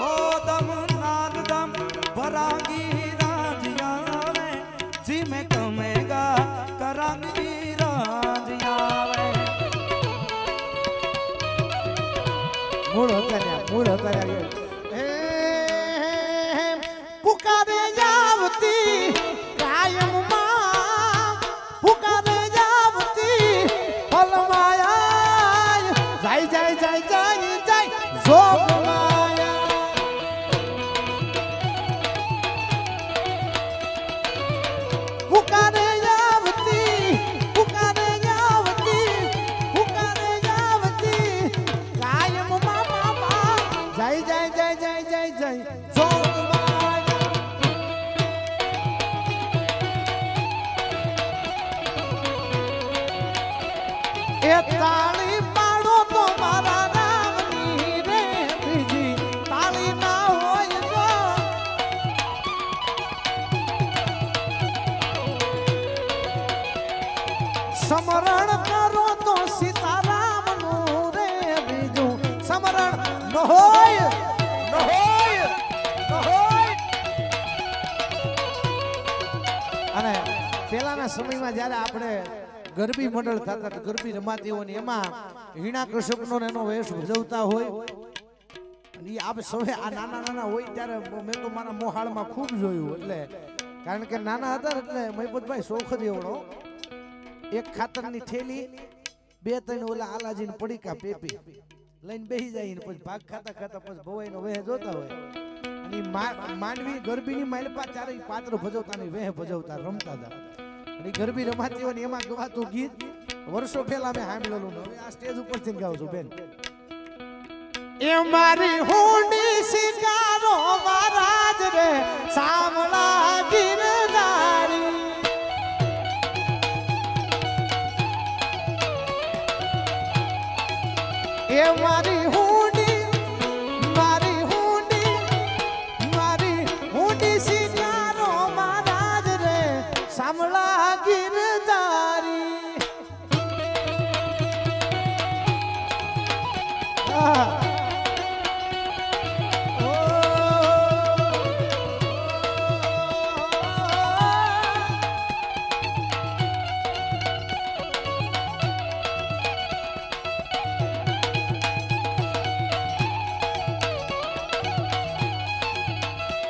ओ दम नाल दम भरांगी रानिया जी में कमेगा करांगी મૂળ હતા એ પુકારે જાવતી કાયમ માં પુકારે જાવતી ફલમાયા જાય જાય જાય જાય જાય જોગ માયા પુકારે જાવતી પુકારે જાવતી પુકારે જાવતી કાયમ જય જય જય જય જય જય જોગ માયા એ તાળી પાડો તો મારા રામની રે બીજી તાળી ના હોય જો સમરણ કરો તો સીતારામનું રે બીજું સમરણ ન હોય અને પેલાના સમયમાં જ્યારે આપણે ગરબી મંડળ થતા ગરબી રમાતી હોય ને એમાં હીણા કૃષકનો એનો વેશ ભજવતા હોય અને એ આપ સૌએ આ નાના નાના હોય ત્યારે મેં તો મારા મોહાળમાં ખૂબ જોયું એટલે કારણ કે નાના હતા એટલે મહિપતભાઈ શોખ જ એવડો એક ખાતરની થેલી બે ત્રણ ઓલા આલાજીને પડીકા પેપી લઈને બેસી જાય ને પછી ભાગ ખાતા ખાતા પછી ભવાઈનો વેહ જોતા હોય અને માંડવી ગરબીની માલપા ચારે પાત્ર ભજવતા ને વેહ ભજવતા રમતા હતા અને ગરબી રમાતી હોય ને એમાં ગવાતું ગીત વર્ષો પહેલા મેં સાંભળેલું હવે આ સ્ટેજ ઉપરથી ગાઉં છું બેન એ મારી હુંડી શિકારો મહારાજ રે સામળા ગિરધારી એ મારી હુંડી શિકારો મહારાજ રે સામળા ગિરધારી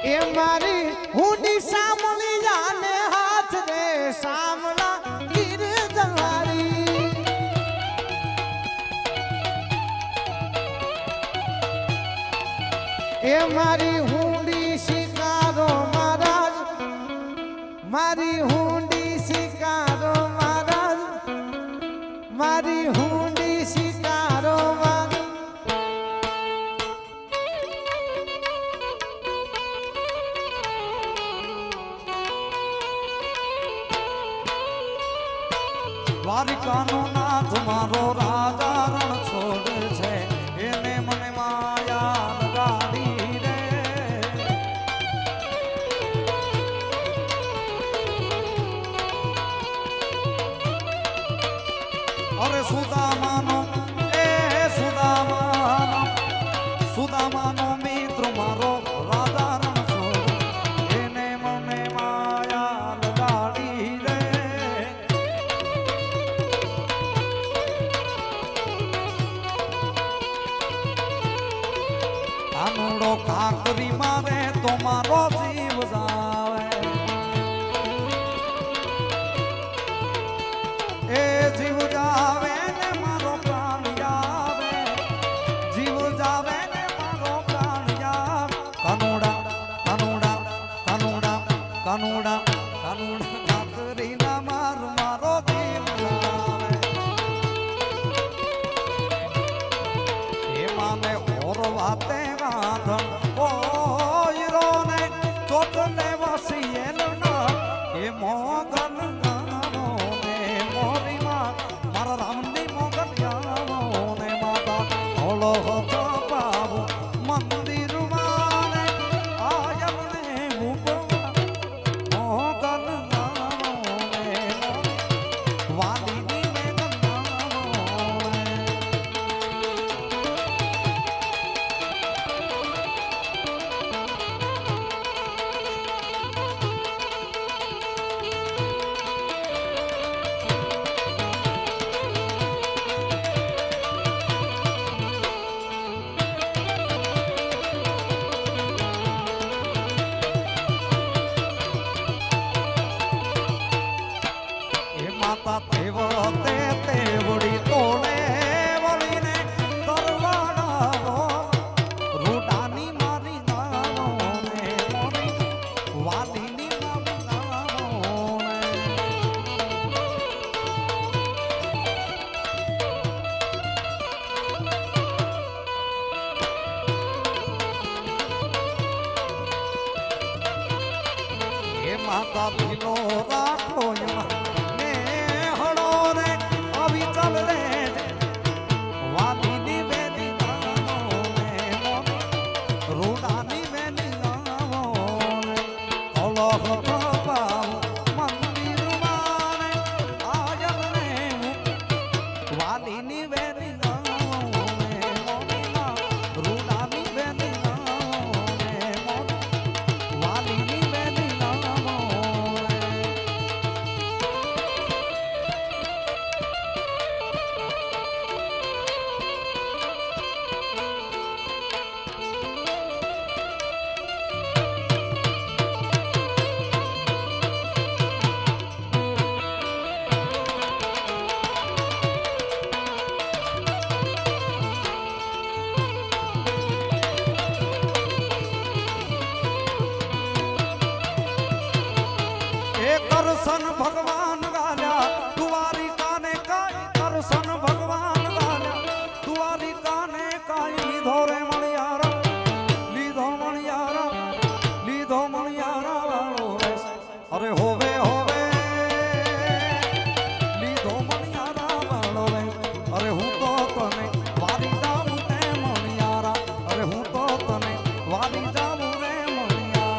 એ મારી હુંડી સામળી જાને હાથ રે સામળા ગિરધારી એ મારી હુંડી શિકારો મહારાજ, મારી હુંડી શિકારો મહારાજ, મારી હુંડી શિકારો મહારાજ. દ્વારિકાનો નાથ મારો રાજા રણ છોડે છે, એને મને માયા લગાડી રે. અરે સુદામાનો એ સુદામાનો, સુદામાનો મિત્ર મારો રાજા રણ છોડે, એને મને માયા લગાડી રે. કાનુડો કાકરી મારે તો મારો જીવ જાવે, એ જીવ જાવે ને મારો પ્રાણ જાવે, જીવ જાવે ને મારો પ્રાણ જાવે. કાનુડા કાનુડા કાનુડા કાનુડા કાનુડા કાકરી ના મારો જીવ જાવે. એ માને ઓર વાતે કોયરોને ચોટલે વસીએ ના, એ મોગન ગાવો ને મોરી માં મારા રામની મોગન ગાવો ને માતા ઓલો હતો બાબુ મંદિર માને આયમ ને મુકવા મોગન ગાવો ને વાલીની મેગન ગાવો ને. માતા તેવતે તેવડી તોડે વળીને દરવાડાનો, રૂડાની મારી નાનો ને મોરી વાલીની મારી નાનો ને. એ માતા દિલો રાખો એમાં કરશન ભગવાન ગાલ્યા દ્વારિકા ને કાઈ, કરશન ભગવાન ગાલ્યા દ્વારિકા ને કાઈ. લીધો રે મણિયારા, લીધો મણિયારા, લીધો મણિયારા વાળો રે. અરે હોવે હોવે લીધો મણિયારા વાળો રે. અરે હું તો તને વારી જાઉં તે મણિયારા, અરે હું તો તને વારી જાઉં રે મણિયારા.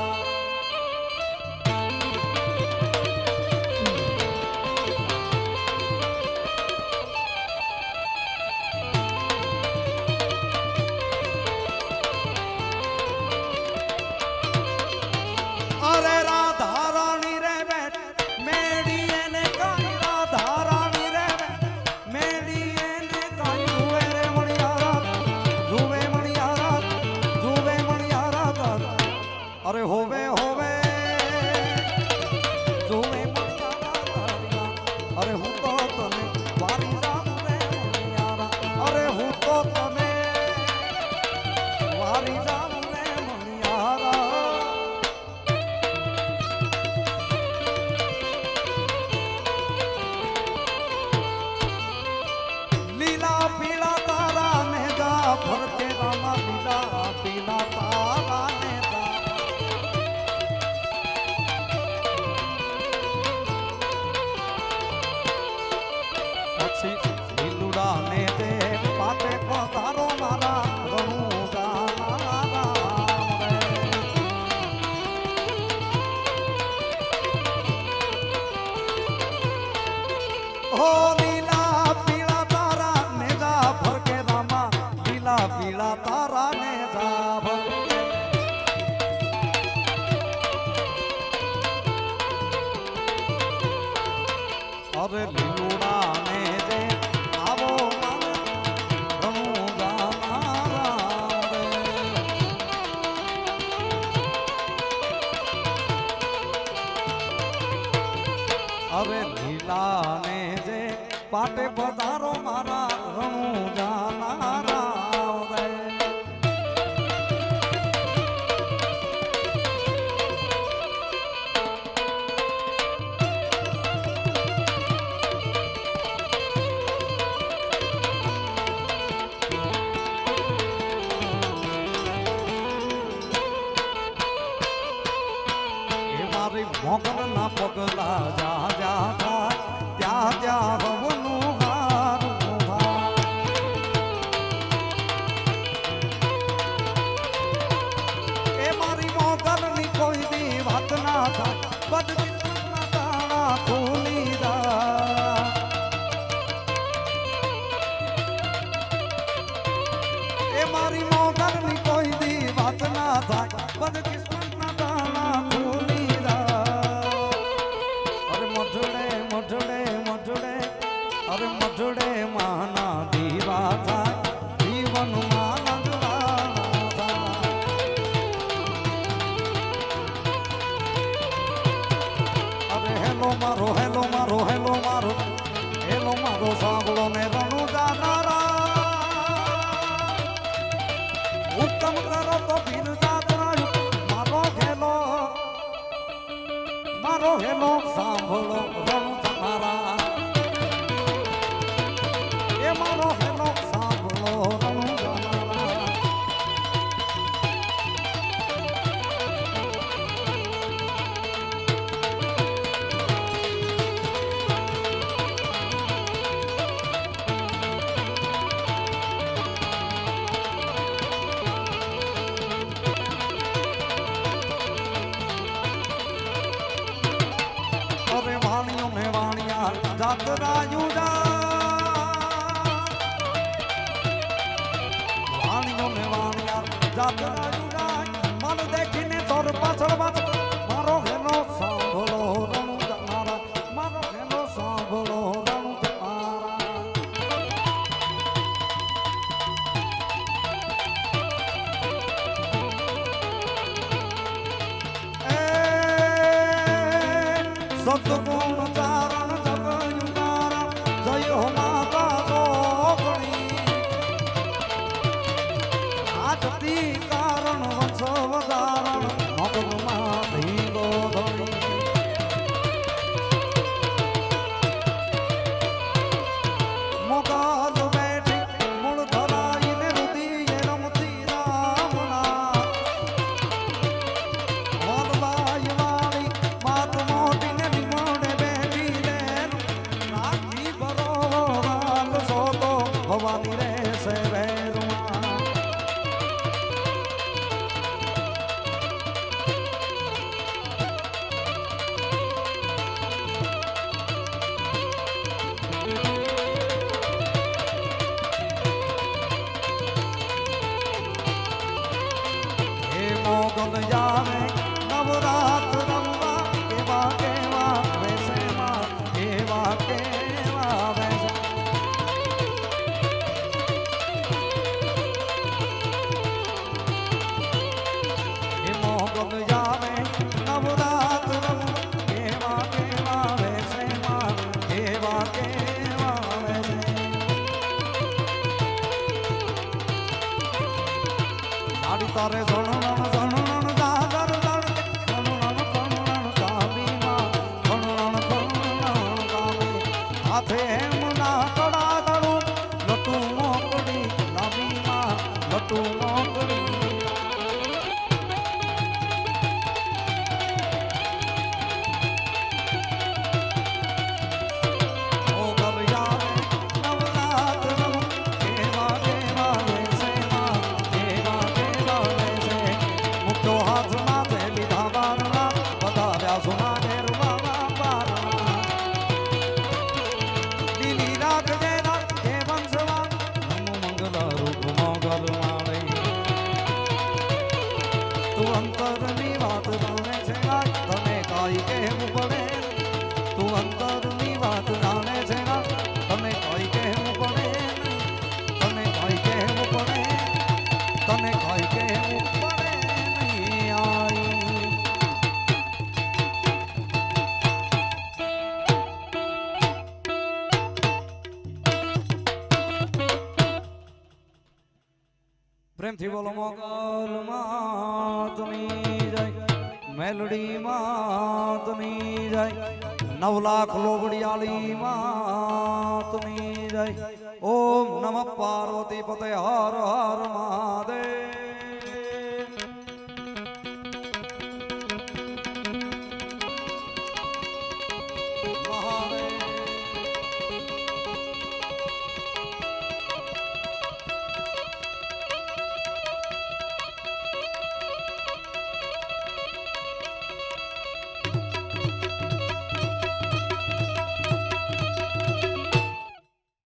હો લીલા પીળા તારા નેજા ફરકે રામા લીલા પીળા તારા નેજા ફરકે અરે લીલુડા ને જે આવો મારે ઘણું ગાનારા રે. હવે લીલા ને જે પાટે પધારો મારા રણું જાનારા રે. એ મારી મોગલ ના પગલા જા જા થાય ત્યાં ત્યાં હવનું હારું થાય. એ મારી મોગલ ની કોઈ દી વાત ના થાય બદકિસ્મતના તાણા ખોલી દા. એ મારી મોગલ ની કોઈ દી વાત ના થાય બદકિસ્મતના તાણા ખોલી દા. અરે મઢડે મઢડે મઢડે અરે મઢડે માના દીવા થાય જીવનમાં નજરાણા થાય. અરે હેલો મારો હેલો મારો હેલો મારો હેલો મારો સાંભળો ને રણું જાનારા હુકમ કરો તો બિરદાત રાયું મારો હેલો સાંભળો રણું જાનારા. એ મારો હેલો સાંભળો રણું જાનારા. અરે વાણિયો ને વાણિયા જાત રાયું જા. વાણિયો ને વાણિયા જાત રાયું જા. મન દેખીને તોર પાછળ પાછળ મારો હેલો સાંભળો રણું જાનારા. મારો હેલો સાંભળો રણું જાનારા. સતગુણ ચારણ જગયું તારણ જય હો માતા જોગણી. આજથી કારણ વંશ વધારણ મગમાં ધીંગો ધણી. મોગલ બેઠી મૂળ ધરાઈને રુદિયે રમતી રામના. વનવાય વાળી માત મોટીને લીમડે બેઠી લેર. નાખી ભરો વાલ સોતો ભવાની રહેશે વેરમાં. હે મોગલ જાવે નવરાત રમવા કેવા કેવા વેશમાં કેવા કેવા વેશ. હે મોગલ જાવે નવરાત રમવા કેવા કેવા વેશમાં કેવા કેવા વેશ. તારી તારે જણણ જણણ દાદર દળકે જણણ જણણ કામીમાં જણણ જણણ કામી. હાથે હેમના કડા દળું લટું મોકડી લાંબીમાં લટું મોકડી. મોગલ જાવે નવરાત રમવા કેવા કેવા વેશમાં કેવા કેવા વેશે. મુક્તો હાથમાં તે લીધા બારણા વધાર્યા સુના ઘેરમાં બારણા. અંતરની વાત જાણે છે ના તને કઈ કહેવું પડે નહીં તને કઈ કહેવું પડે તને કઈ કહેવું પડે નહીં આઈ પ્રેમથી બોલો મોગલ માતની જય મેલડી માતની જય 9 લાખ લોબડિયાળી માતની જય ઓમ નમઃ પાર્વતી પતે હર હર મહાદેવ